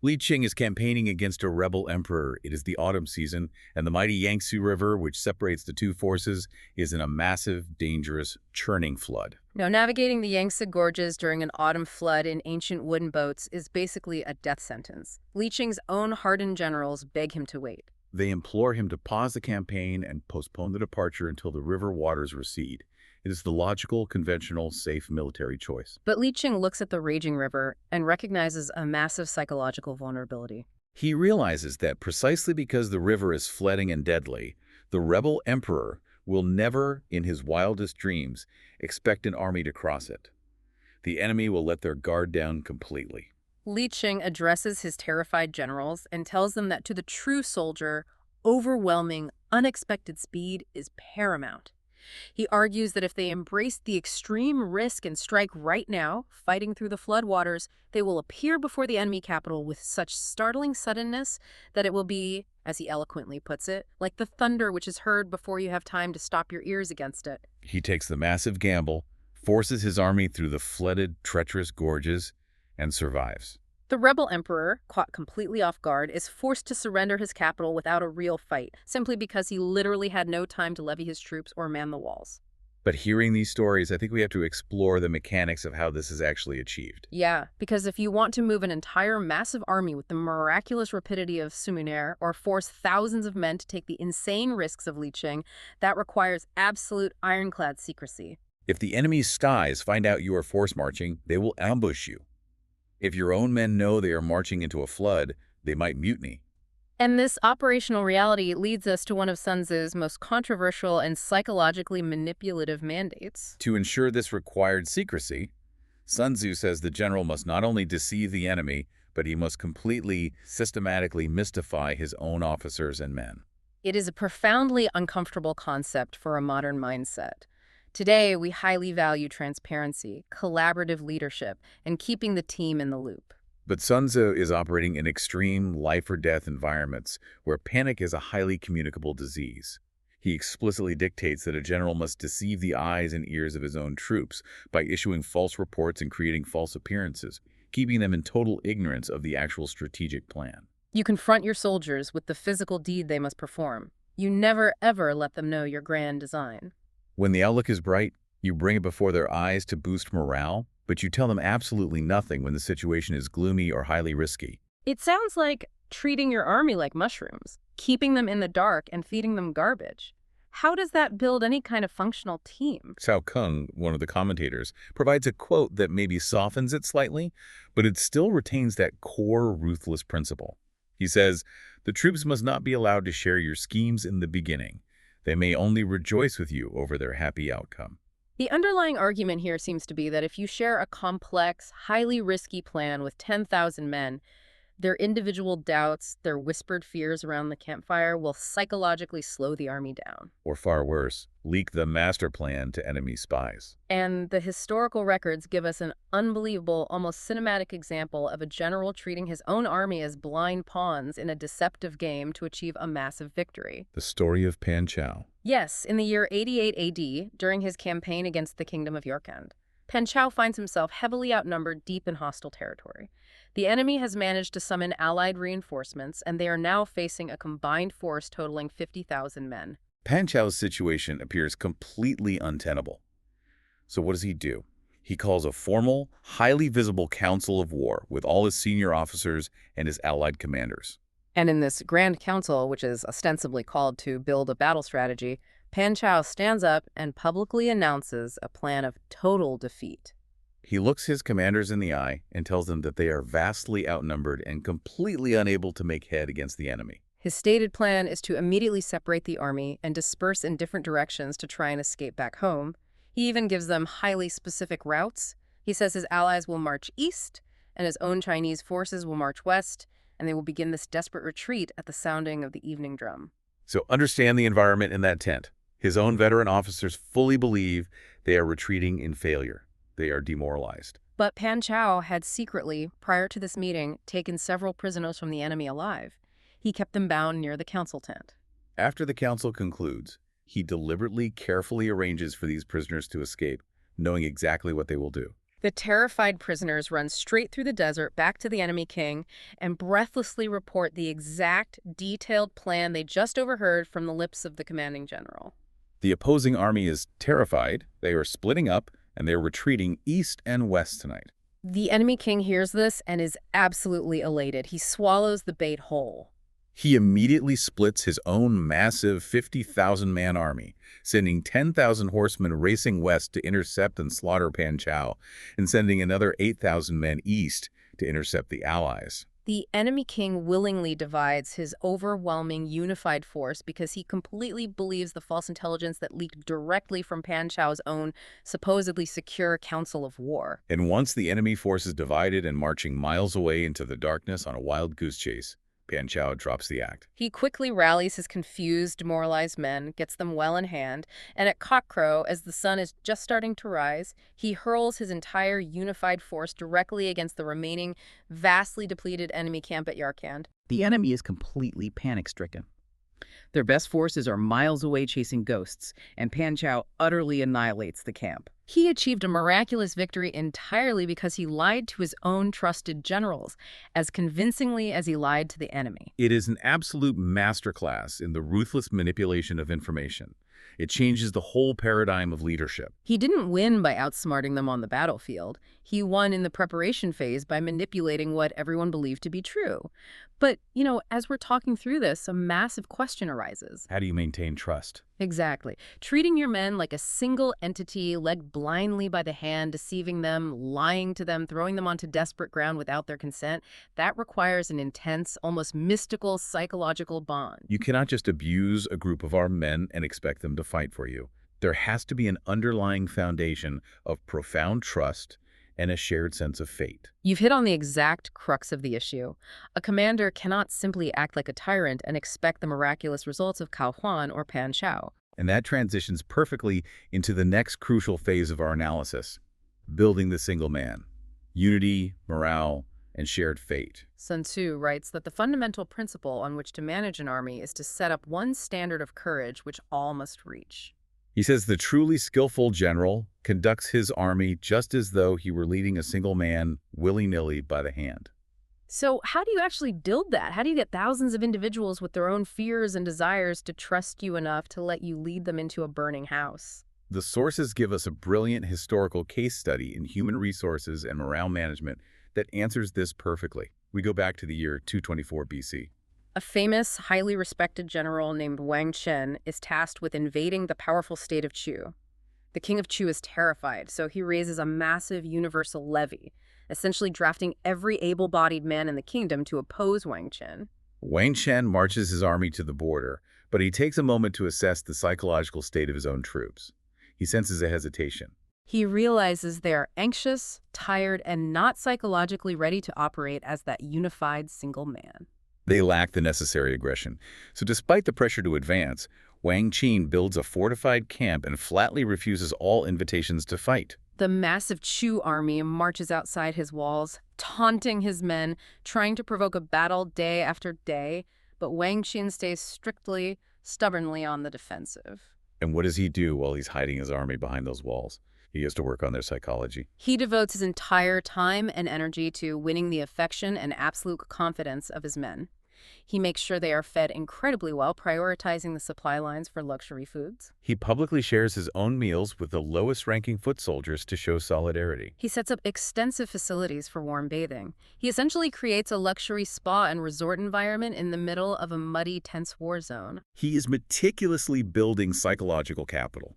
Li Qing is campaigning against a rebel emperor. It is the autumn season, and the mighty Yangtze River, which separates the two forces, is in a massive, dangerous, churning flood. Now, navigating the Yangtze gorges during an autumn flood in ancient wooden boats is basically a death sentence. Li Qing's own hardened generals beg him to wait. They implore him to pause the campaign and postpone the departure until the river waters recede. It is the logical, conventional, safe military choice. But Li Qing looks at the raging river and recognizes a massive psychological vulnerability. He realizes that precisely because the river is flooding and deadly, the rebel emperor will never, in his wildest dreams, expect an army to cross it. The enemy will let their guard down completely. Li Qing addresses his terrified generals and tells them that to the true soldier, overwhelming, unexpected speed is paramount. He argues that if they embrace the extreme risk and strike right now, fighting through the floodwaters, they will appear before the enemy capital with such startling suddenness that it will be, as he eloquently puts it, like the thunder which is heard before you have time to stop your ears against it. He takes the massive gamble, forces his army through the flooded, treacherous gorges, and survives. The rebel emperor, caught completely off guard, is forced to surrender his capital without a real fight, simply because he literally had no time to levy his troops or man the walls. But hearing these stories, I think we have to explore the mechanics of how this is actually achieved. Yeah, because if you want to move an entire massive army with the miraculous rapidity of Sumuner, or force thousands of men to take the insane risks of Li Qing, that requires absolute ironclad secrecy. If the enemy's skies find out you are force marching, they will ambush you. If your own men know they are marching into a flood, they might mutiny. And this operational reality leads us to one of Sun Tzu's most controversial and psychologically manipulative mandates. To ensure this required secrecy, Sun Tzu says the general must not only deceive the enemy, but he must completely, systematically mystify his own officers and men. It is a profoundly uncomfortable concept for a modern mindset. Today, we highly value transparency, collaborative leadership, and keeping the team in the loop. But Sun Tzu is operating in extreme life-or-death environments where panic is a highly communicable disease. He explicitly dictates that a general must deceive the eyes and ears of his own troops by issuing false reports and creating false appearances. keeping them in total ignorance of the actual strategic plan. You confront your soldiers with the physical deed they must perform. You never, ever let them know your grand design. When the outlook is bright, you bring it before their eyes to boost morale, but you tell them absolutely nothing when the situation is gloomy or highly risky. It sounds like treating your army like mushrooms, keeping them in the dark and feeding them garbage. How does that build any kind of functional team? Cao Kung, one of the commentators, provides a quote that maybe softens it slightly, but it still retains that core ruthless principle. He says, "The troops must not be allowed to share your schemes in the beginning. They may only rejoice with you over their happy outcome." The underlying argument here seems to be that if you share a complex, highly risky plan with 10,000 men, their individual doubts, their whispered fears around the campfire will psychologically slow the army down. Or far worse, leak the master plan to enemy spies. And the historical records give us an unbelievable, almost cinematic example of a general treating his own army as blind pawns in a deceptive game to achieve a massive victory. The story of Pan Chao. Yes, in the year 88 AD, during his campaign against the Kingdom of Yorkand, Pan Chao finds himself heavily outnumbered deep in hostile territory. The enemy has managed to summon allied reinforcements, and they are now facing a combined force totaling 50,000 men. Pan Chao's situation appears completely untenable. So what does he do? He calls a formal, highly visible council of war with all his senior officers and his allied commanders. And in this Grand Council, which is ostensibly called to build a battle strategy, Pan Chao stands up and publicly announces a plan of total defeat. He looks his commanders in the eye and tells them that they are vastly outnumbered and completely unable to make head against the enemy. His stated plan is to immediately separate the army and disperse in different directions to try and escape back home. He even gives them highly specific routes. He says his allies will march east, and his own Chinese forces will march west, and they will begin this desperate retreat at the sounding of the evening drum. So understand the environment in that tent. His own veteran officers fully believe they are retreating in failure. They are demoralized. But Pan Chao had secretly, prior to this meeting, taken several prisoners from the enemy alive. He kept them bound near the council tent. After the council concludes, he deliberately, carefully arranges for these prisoners to escape, knowing exactly what they will do. The terrified prisoners run straight through the desert back to the enemy king and breathlessly report the exact, detailed plan they just overheard from the lips of the commanding general. The opposing army is terrified. They are splitting up, and they're retreating east and west tonight. The enemy king hears this and is absolutely elated. He swallows the bait whole. He immediately splits his own massive 50,000-man army, sending 10,000 horsemen racing west to intercept and slaughter Pan Chao, and sending another 8,000 men east to intercept the allies. The enemy king willingly divides his overwhelming unified force because he completely believes the false intelligence that leaked directly from Pan Chao's own supposedly secure council of war. And once the enemy force is divided and marching miles away into the darkness on a wild goose chase, Pan Chao drops the act. He quickly rallies his confused, demoralized men, gets them well in hand, and at cockcrow, as the sun is just starting to rise, he hurls his entire unified force directly against the remaining, vastly depleted enemy camp at Yarkand. The enemy is completely panic-stricken. Their best forces are miles away chasing ghosts, and Pan Chao utterly annihilates the camp. He achieved a miraculous victory entirely because he lied to his own trusted generals as convincingly as he lied to the enemy. It is an absolute masterclass in the ruthless manipulation of information. It changes the whole paradigm of leadership. He didn't win by outsmarting them on the battlefield. He won in the preparation phase by manipulating what everyone believed to be true. But, as we're talking through this, a massive question arises. How do you maintain trust? Exactly. Treating your men like a single entity, led blindly by the hand, deceiving them, lying to them, throwing them onto desperate ground without their consent, that requires an intense, almost mystical, psychological bond. You cannot just abuse a group of armed men and expect them to fight for you. There has to be an underlying foundation of profound trust and a shared sense of fate. You've hit on the exact crux of the issue. A commander cannot simply act like a tyrant and expect the miraculous results of Cao Huan or Pan Chao. And that transitions perfectly into the next crucial phase of our analysis, building the single man. Unity, morale, and shared fate. Sun Tzu writes that the fundamental principle on which to manage an army is to set up one standard of courage which all must reach. He says the truly skillful general conducts his army just as though he were leading a single man willy-nilly by the hand. So how do you actually build that? How do you get thousands of individuals with their own fears and desires to trust you enough to let you lead them into a burning house? The sources give us a brilliant historical case study in human resources and morale management that answers this perfectly. We go back to the year 224 BC. A famous, highly respected general named Wang Chen is tasked with invading the powerful state of Chu. The king of Chu is terrified, so he raises a massive universal levy, essentially drafting every able-bodied man in the kingdom to oppose Wang Chen. Wang Chen marches his army to the border, but he takes a moment to assess the psychological state of his own troops. He senses a hesitation. He realizes they are anxious, tired, and not psychologically ready to operate as that unified single man. They lack the necessary aggression. So despite the pressure to advance, Wang Qin builds a fortified camp and flatly refuses all invitations to fight. The massive Chu army marches outside his walls, taunting his men, trying to provoke a battle day after day, but Wang Qin stays stubbornly on the defensive. And what does he do while he's hiding his army behind those walls? He has to work on their psychology. He devotes his entire time and energy to winning the affection and absolute confidence of his men. He makes sure they are fed incredibly well, prioritizing the supply lines for luxury foods. He publicly shares his own meals with the lowest-ranking foot soldiers to show solidarity. He sets up extensive facilities for warm bathing. He essentially creates a luxury spa and resort environment in the middle of a muddy, tense war zone. He is meticulously building psychological capital.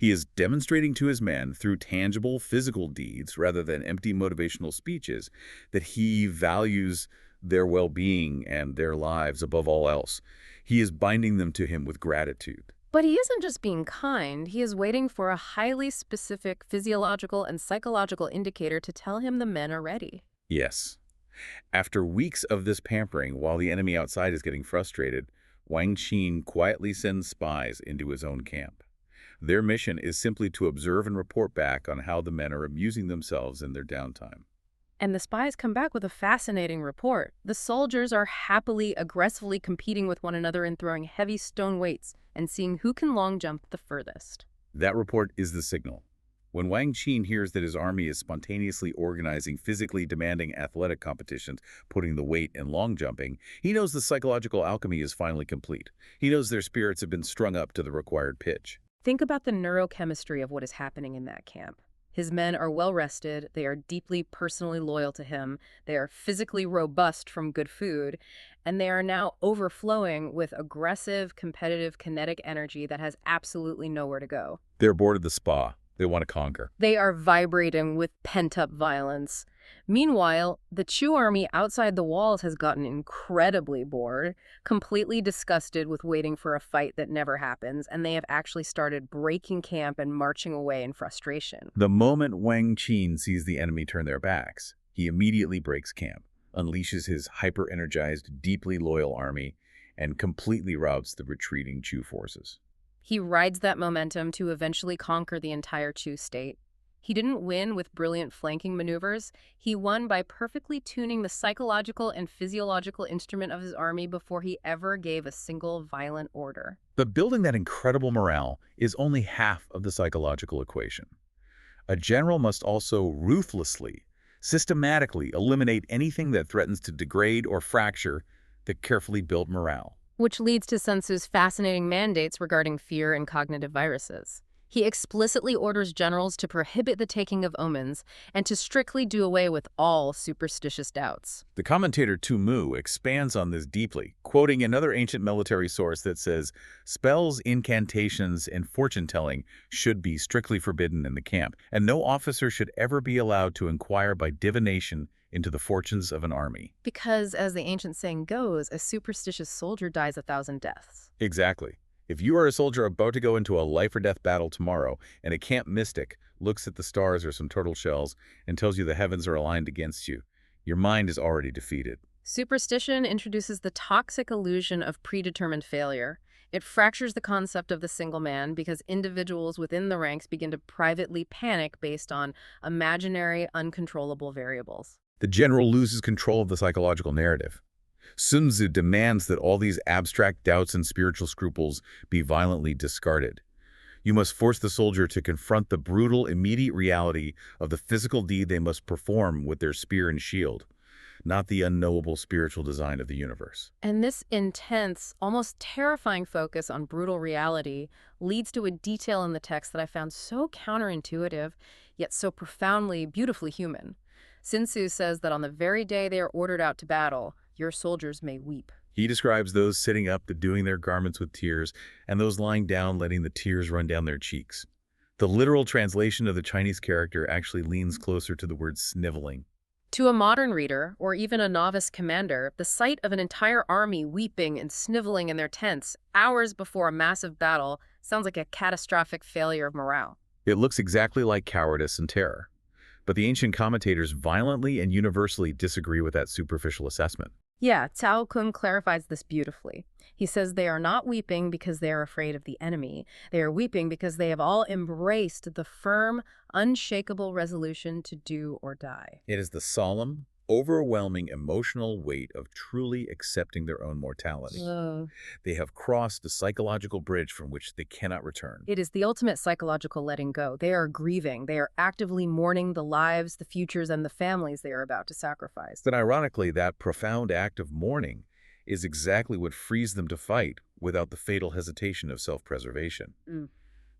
He is demonstrating to his men through tangible physical deeds rather than empty motivational speeches that he values their well-being and their lives above all else. He is binding them to him with gratitude. But he isn't just being kind. He is waiting for a highly specific physiological and psychological indicator to tell him the men are ready. Yes. After weeks of this pampering, while the enemy outside is getting frustrated, Wang Qin quietly sends spies into his own camp. Their mission is simply to observe and report back on how the men are amusing themselves in their downtime. And the spies come back with a fascinating report. The soldiers are aggressively competing with one another in throwing heavy stone weights and seeing who can long jump the furthest. That report is the signal. When Wang Qin hears that his army is spontaneously organizing physically demanding athletic competitions, putting the weight in long jumping, he knows the psychological alchemy is finally complete. He knows their spirits have been strung up to the required pitch. Think about the neurochemistry of what is happening in that camp. His men are well-rested, they are deeply personally loyal to him, they are physically robust from good food, and they are now overflowing with aggressive, competitive, kinetic energy that has absolutely nowhere to go. They're bored of the spa. They want to conquer. They are vibrating with pent-up violence. Meanwhile, the Chu army outside the walls has gotten incredibly bored, completely disgusted with waiting for a fight that never happens, and they have actually started breaking camp and marching away in frustration. The moment Wang Qin sees the enemy turn their backs, he immediately breaks camp, unleashes his hyper-energized, deeply loyal army, and completely routs the retreating Chu forces. He rides that momentum to eventually conquer the entire Chu state. He didn't win with brilliant flanking maneuvers. He won by perfectly tuning the psychological and physiological instrument of his army before he ever gave a single violent order. But building that incredible morale is only half of the psychological equation. A general must also ruthlessly, systematically eliminate anything that threatens to degrade or fracture the carefully built morale. Which leads to Sun Tzu's fascinating mandates regarding fear and cognitive viruses. He explicitly orders generals to prohibit the taking of omens and to strictly do away with all superstitious doubts. The commentator Tu Mu expands on this deeply, quoting another ancient military source that says, spells, incantations, and fortune-telling should be strictly forbidden in the camp, and no officer should ever be allowed to inquire by divination into the fortunes of an army. Because, as the ancient saying goes, a superstitious soldier dies 1,000 deaths. Exactly. If you are a soldier about to go into a life-or-death battle tomorrow, and a camp mystic looks at the stars or some turtle shells and tells you the heavens are aligned against you, your mind is already defeated. Superstition introduces the toxic illusion of predetermined failure. It fractures the concept of the single man because individuals within the ranks begin to privately panic based on imaginary, uncontrollable variables. The general loses control of the psychological narrative. Sun Tzu demands that all these abstract doubts and spiritual scruples be violently discarded. You must force the soldier to confront the brutal, immediate reality of the physical deed they must perform with their spear and shield, not the unknowable spiritual design of the universe. And this intense, almost terrifying focus on brutal reality leads to a detail in the text that I found so counterintuitive, yet so profoundly, beautifully human. Sun Tzu says that on the very day they are ordered out to battle, your soldiers may weep. He describes those sitting up bedewing their garments with tears, and those lying down letting the tears run down their cheeks. The literal translation of the Chinese character actually leans closer to the word sniveling. To a modern reader, or even a novice commander, the sight of an entire army weeping and sniveling in their tents hours before a massive battle sounds like a catastrophic failure of morale. It looks exactly like cowardice and terror. But the ancient commentators violently and universally disagree with that superficial assessment. Yeah, Cao Kun clarifies this beautifully. He says they are not weeping because they are afraid of the enemy. They are weeping because they have all embraced the firm, unshakable resolution to do or die. It is the solemn, overwhelming emotional weight of truly accepting their own mortality. They have crossed the psychological bridge from which they cannot return. It is the ultimate psychological letting go. They are grieving. They are actively mourning the lives, the futures, and the families they are about to sacrifice. Then ironically, that profound act of mourning is exactly what frees them to fight without the fatal hesitation of self-preservation.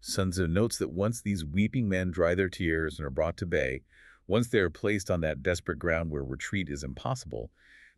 Sun Tzu notes that once these weeping men dry their tears and are brought to bay, once they are placed on that desperate ground where retreat is impossible,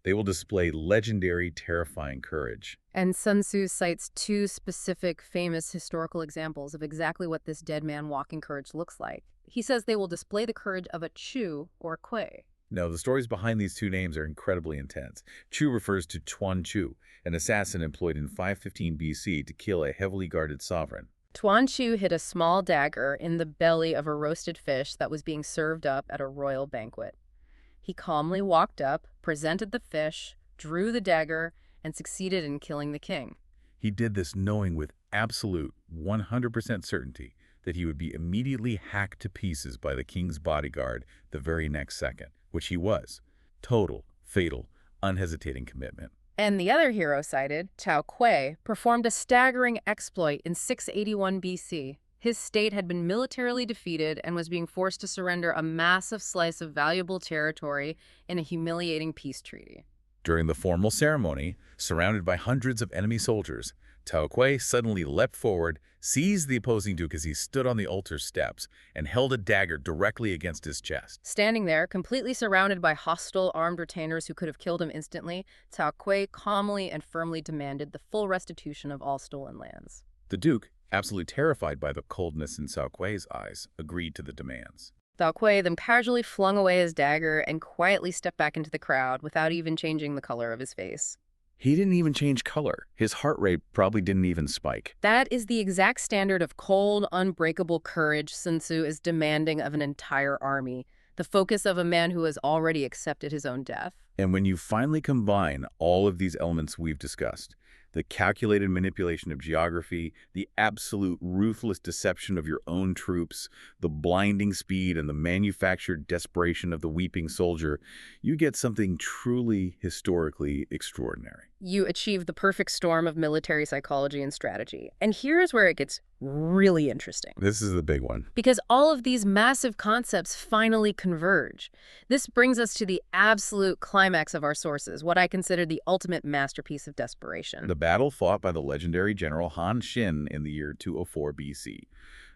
they will display legendary, terrifying courage. And Sun Tzu cites two specific, famous historical examples of exactly what this dead man walking courage looks like. He says they will display the courage of a Chu or Kuei. Now, the stories behind these two names are incredibly intense. Chu refers to Tuan Chu, an assassin employed in 515 BC to kill a heavily guarded sovereign. Tuan Chu hid a small dagger in the belly of a roasted fish that was being served up at a royal banquet. He calmly walked up, presented the fish, drew the dagger, and succeeded in killing the king. He did this knowing with absolute 100% certainty that he would be immediately hacked to pieces by the king's bodyguard the very next second, which he was. Total, fatal, unhesitating commitment. And the other hero cited, Chao Kuei, performed a staggering exploit in 681 BC. His state had been militarily defeated and was being forced to surrender a massive slice of valuable territory in a humiliating peace treaty. During the formal ceremony, surrounded by hundreds of enemy soldiers, Cao Kuei suddenly leapt forward, seized the opposing duke as he stood on the altar steps, and held a dagger directly against his chest. Standing there, completely surrounded by hostile armed retainers who could have killed him instantly, Cao Kuei calmly and firmly demanded the full restitution of all stolen lands. The duke, absolutely terrified by the coldness in Cao Kuei's eyes, agreed to the demands. Cao Kuei then casually flung away his dagger and quietly stepped back into the crowd without even changing the color of his face. He didn't even change color. His heart rate probably didn't even spike. That is the exact standard of cold, unbreakable courage Sun Tzu is demanding of an entire army, the focus of a man who has already accepted his own death. And when you finally combine all of these elements we've discussed, the calculated manipulation of geography, the absolute ruthless deception of your own troops, the blinding speed and the manufactured desperation of the weeping soldier, you get something truly historically extraordinary. You achieve the perfect storm of military psychology and strategy. And here's where it gets really interesting. This is the big one. Because all of these massive concepts finally converge. This brings us to the absolute climax of our sources, what I consider the ultimate masterpiece of desperation. The battle fought by the legendary general Han Xin in the year 204 BC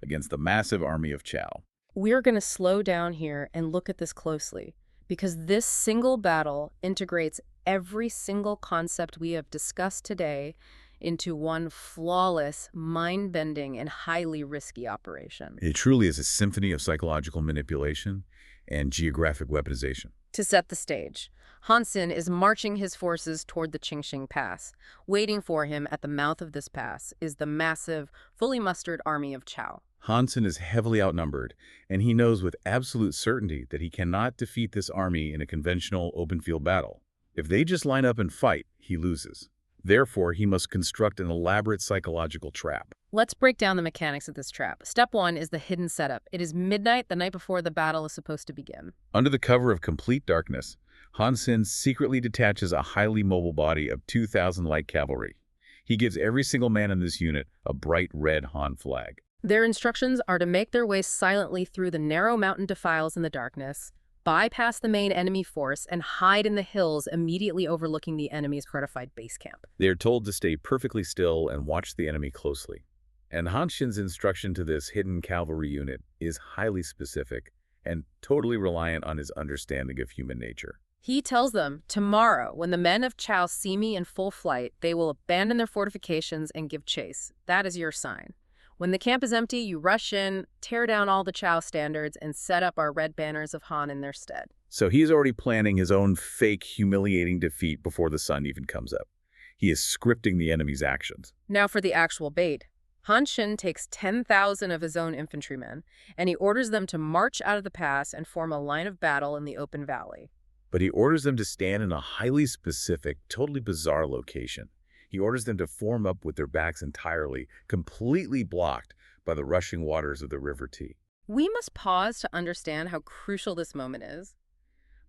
against the massive army of Chao. We're going to slow down here and look at this closely, because this single battle integrates every single concept we have discussed today into one flawless, mind-bending, and highly risky operation. It truly is a symphony of psychological manipulation and geographic weaponization. To set the stage, Han Xin is marching his forces toward the Qingxing Pass. Waiting for him at the mouth of this pass is the massive, fully mustered army of Chao. Han Xin is heavily outnumbered, and he knows with absolute certainty that he cannot defeat this army in a conventional open-field battle. If they just line up and fight, he loses. Therefore, he must construct an elaborate psychological trap. Let's break down the mechanics of this trap. Step 1 is the hidden setup. It is midnight the night before the battle is supposed to begin. Under the cover of complete darkness, Han Xin secretly detaches a highly mobile body of 2,000 light cavalry. He gives every single man in this unit a bright red Han flag. Their instructions are to make their way silently through the narrow mountain defiles in the darkness, bypass the main enemy force, and hide in the hills immediately overlooking the enemy's fortified base camp. They are told to stay perfectly still and watch the enemy closely. And Han Xin's instruction to this hidden cavalry unit is highly specific and totally reliant on his understanding of human nature. He tells them, tomorrow, when the men of Chao see me in full flight, they will abandon their fortifications and give chase. That is your sign. When the camp is empty, you rush in, tear down all the Chao standards, and set up our red banners of Han in their stead. So he's already planning his own fake, humiliating defeat before the sun even comes up. He is scripting the enemy's actions. Now for the actual bait. Han Xin takes 10,000 of his own infantrymen, and he orders them to march out of the pass and form a line of battle in the open valley. But he orders them to stand in a highly specific, totally bizarre location. He orders them to form up with their backs entirely, completely blocked by the rushing waters of the River T. We must pause to understand how crucial this moment is.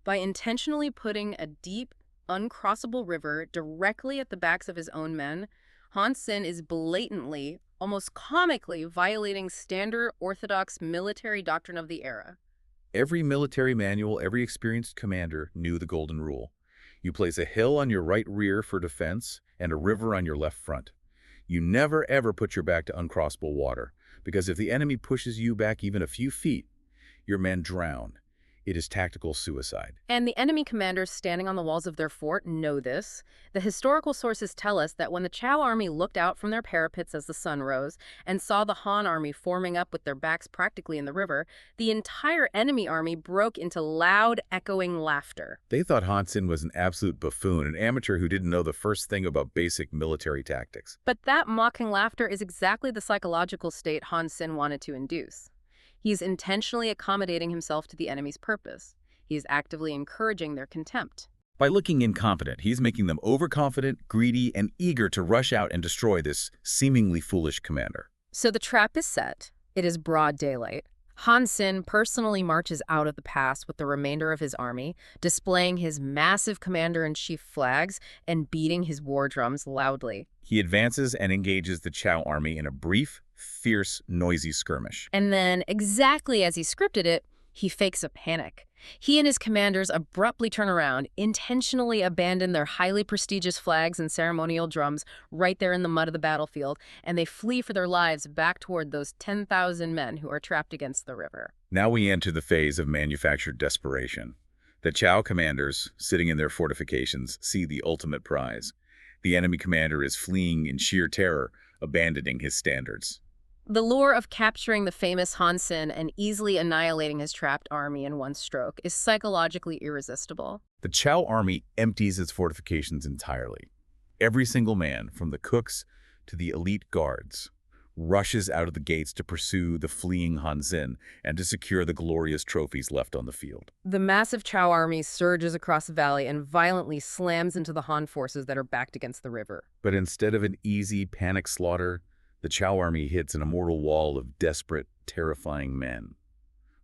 By intentionally putting a deep, uncrossable river directly at the backs of his own men, Han Xin is blatantly, almost comically, violating standard orthodox military doctrine of the era. Every military manual, every experienced commander knew the golden rule. You place a hill on your right rear for defense and a river on your left front. You never ever put your back to uncrossable water, because if the enemy pushes you back even a few feet, your men drown. It is tactical suicide. And the enemy commanders standing on the walls of their fort know this. The historical sources tell us that when the Chao army looked out from their parapets as the sun rose and saw the Han army forming up with their backs practically in the river, the entire enemy army broke into loud, echoing laughter. They thought Han Xin was an absolute buffoon, an amateur who didn't know the first thing about basic military tactics. But that mocking laughter is exactly the psychological state Han Xin wanted to induce. He is intentionally accommodating himself to the enemy's purpose. He is actively encouraging their contempt. By looking incompetent, he's making them overconfident, greedy, and eager to rush out and destroy this seemingly foolish commander. So the trap is set. It is broad daylight. Han Xin personally marches out of the pass with the remainder of his army, displaying his massive commander-in-chief flags and beating his war drums loudly. He advances and engages the Chao army in a brief, fierce, noisy skirmish. And then, exactly as he scripted it, he fakes a panic. He and his commanders abruptly turn around, intentionally abandon their highly prestigious flags and ceremonial drums right there in the mud of the battlefield, and they flee for their lives back toward those 10,000 men who are trapped against the river. Now we enter the phase of manufactured desperation. The Chao commanders, sitting in their fortifications, see the ultimate prize. The enemy commander is fleeing in sheer terror, abandoning his standards. The lure of capturing the famous Han Xin and easily annihilating his trapped army in one stroke is psychologically irresistible. The Chao army empties its fortifications entirely. Every single man, from the cooks to the elite guards, rushes out of the gates to pursue the fleeing Han Xin and to secure the glorious trophies left on the field. The massive Chao army surges across the valley and violently slams into the Han forces that are backed against the river. But instead of an easy panic slaughter, the Chao army hits an immortal wall of desperate, terrifying men.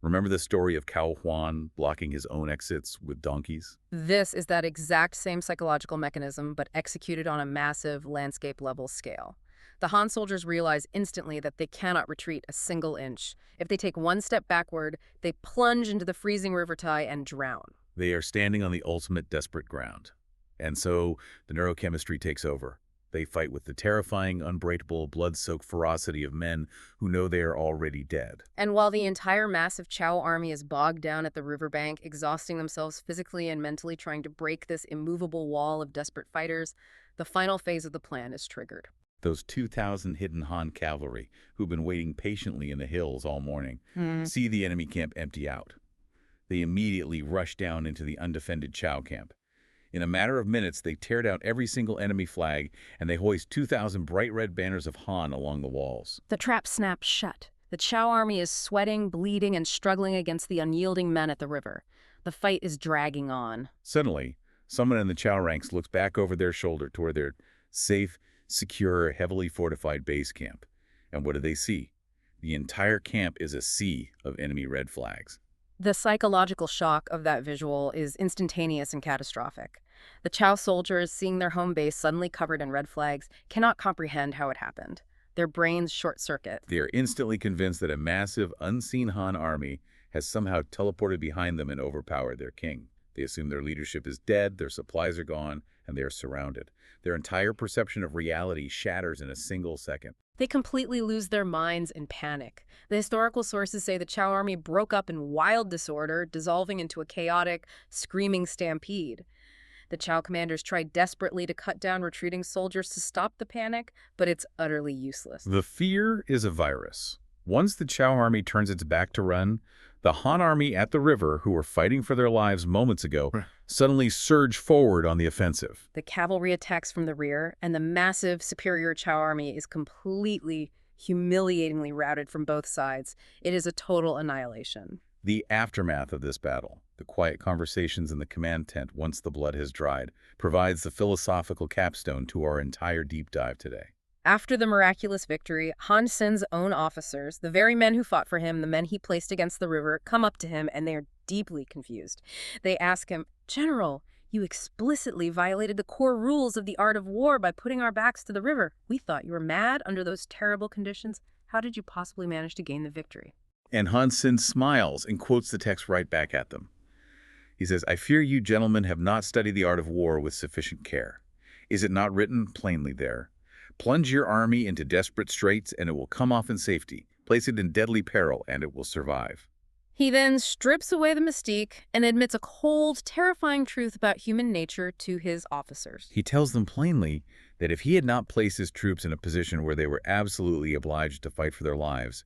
Remember the story of Cao Huan blocking his own exits with donkeys? This is that exact same psychological mechanism, but executed on a massive landscape-level scale. The Han soldiers realize instantly that they cannot retreat a single inch. If they take one step backward, they plunge into the freezing river tide and drown. They are standing on the ultimate desperate ground. And so the neurochemistry takes over. They fight with the terrifying, unbreakable, blood-soaked ferocity of men who know they are already dead. And while the entire massive Chao army is bogged down at the riverbank, exhausting themselves physically and mentally trying to break this immovable wall of desperate fighters, the final phase of the plan is triggered. Those 2,000 hidden Han cavalry, who've been waiting patiently in the hills all morning, see the enemy camp empty out. They immediately rush down into the undefended Chao camp. In a matter of minutes, they tear down every single enemy flag, and they hoist 2,000 bright red banners of Han along the walls. The trap snaps shut. The Chao army is sweating, bleeding, and struggling against the unyielding men at the river. The fight is dragging on. Suddenly, someone in the Chao ranks looks back over their shoulder toward their safe, secure, heavily fortified base camp. And what do they see? The entire camp is a sea of enemy red flags. The psychological shock of that visual is instantaneous and catastrophic. The Chao soldiers, seeing their home base suddenly covered in red flags, cannot comprehend how it happened. Their brains short-circuit. They are instantly convinced that a massive, unseen Han army has somehow teleported behind them and overpowered their king. They assume their leadership is dead, their supplies are gone, and they are surrounded. Their entire perception of reality shatters in a single second. They completely lose their minds in panic. The historical sources say the Chao army broke up in wild disorder, dissolving into a chaotic, screaming stampede. The Chao commanders tried desperately to cut down retreating soldiers to stop the panic, but it's utterly useless. The fear is a virus. Once the Chao army turns its back to run, the Han army at the river, who were fighting for their lives moments ago, suddenly surge forward on the offensive. The cavalry attacks from the rear, and the massive, superior Chao army is completely, humiliatingly routed from both sides. It is a total annihilation. The aftermath of this battle, the quiet conversations in the command tent once the blood has dried, provides the philosophical capstone to our entire deep dive today. After the miraculous victory, Han Sen's own officers, the very men who fought for him, the men he placed against the river, come up to him, and they are deeply confused. They ask him, "General, you explicitly violated the core rules of the art of war by putting our backs to the river. We thought you were mad under those terrible conditions. How did you possibly manage to gain the victory?" And Han Sen smiles and quotes the text right back at them. He says, "I fear you gentlemen have not studied the art of war with sufficient care. Is it not written plainly there? Plunge your army into desperate straits, and it will come off in safety. Place it in deadly peril, and it will survive." He then strips away the mystique and admits a cold, terrifying truth about human nature to his officers. He tells them plainly that if he had not placed his troops in a position where they were absolutely obliged to fight for their lives,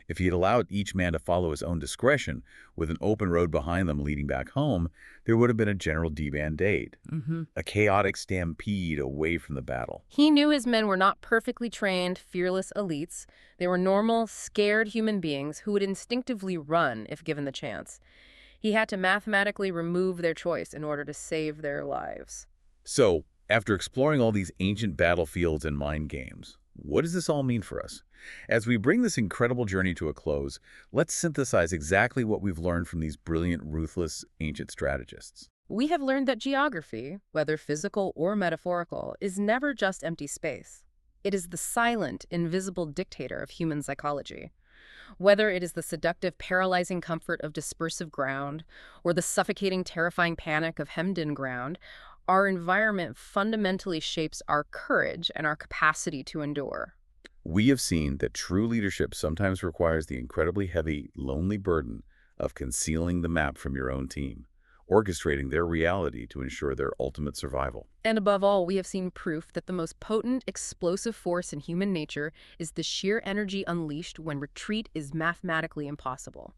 if he had allowed each man to follow his own discretion, with an open road behind them leading back home, there would have been a general debandade, a chaotic stampede away from the battle. He knew his men were not perfectly trained, fearless elites. They were normal, scared human beings who would instinctively run if given the chance. He had to mathematically remove their choice in order to save their lives. So, after exploring all these ancient battlefields and mind games, what does this all mean for us? As we bring this incredible journey to a close, let's synthesize exactly what we've learned from these brilliant, ruthless, ancient strategists. We have learned that geography, whether physical or metaphorical, is never just empty space. It is the silent, invisible dictator of human psychology. Whether it is the seductive, paralyzing comfort of dispersive ground or the suffocating, terrifying panic of hemmed-in ground, our environment fundamentally shapes our courage and our capacity to endure. We have seen that true leadership sometimes requires the incredibly heavy, lonely burden of concealing the map from your own team, orchestrating their reality to ensure their ultimate survival. And above all, we have seen proof that the most potent, explosive force in human nature is the sheer energy unleashed when retreat is mathematically impossible.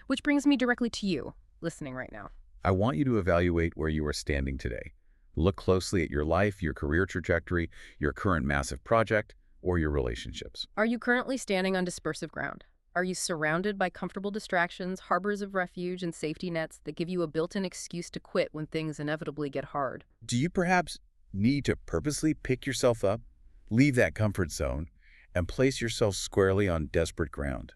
Which brings me directly to you, listening right now. I want you to evaluate where you are standing today. Look closely at your life, your career trajectory, your current massive project, or your relationships. Are you currently standing on dispersive ground? Are you surrounded by comfortable distractions, harbors of refuge, and safety nets that give you a built-in excuse to quit when things inevitably get hard? Do you perhaps need to purposely pick yourself up, leave that comfort zone, and place yourself squarely on desperate ground?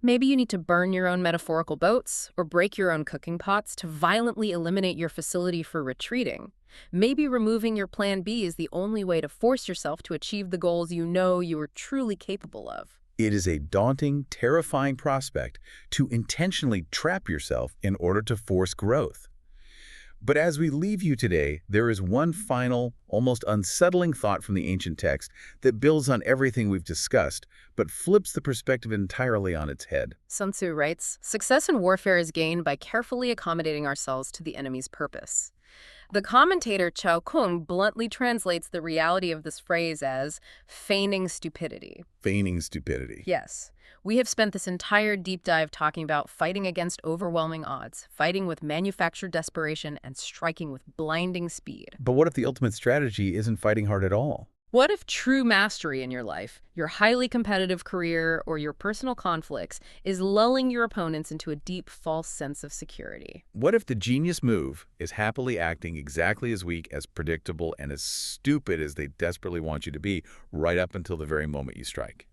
Maybe you need to burn your own metaphorical boats or break your own cooking pots to violently eliminate your facility for retreating. Maybe removing your plan B is the only way to force yourself to achieve the goals you know you are truly capable of. It is a daunting, terrifying prospect to intentionally trap yourself in order to force growth. But as we leave you today, there is one final, almost unsettling thought from the ancient text that builds on everything we've discussed, but flips the perspective entirely on its head. Sun Tzu writes, "Success in warfare is gained by carefully accommodating ourselves to the enemy's purpose." The commentator Chao Kung bluntly translates the reality of this phrase as feigning stupidity. Feigning stupidity. Yes. We have spent this entire deep dive talking about fighting against overwhelming odds, fighting with manufactured desperation, and striking with blinding speed. But what if the ultimate strategy isn't fighting hard at all? What if true mastery in your life, your highly competitive career, or your personal conflicts is lulling your opponents into a deep, false sense of security? What if the genius move is happily acting exactly as weak, as predictable, and as stupid as they desperately want you to be right up until the very moment you strike?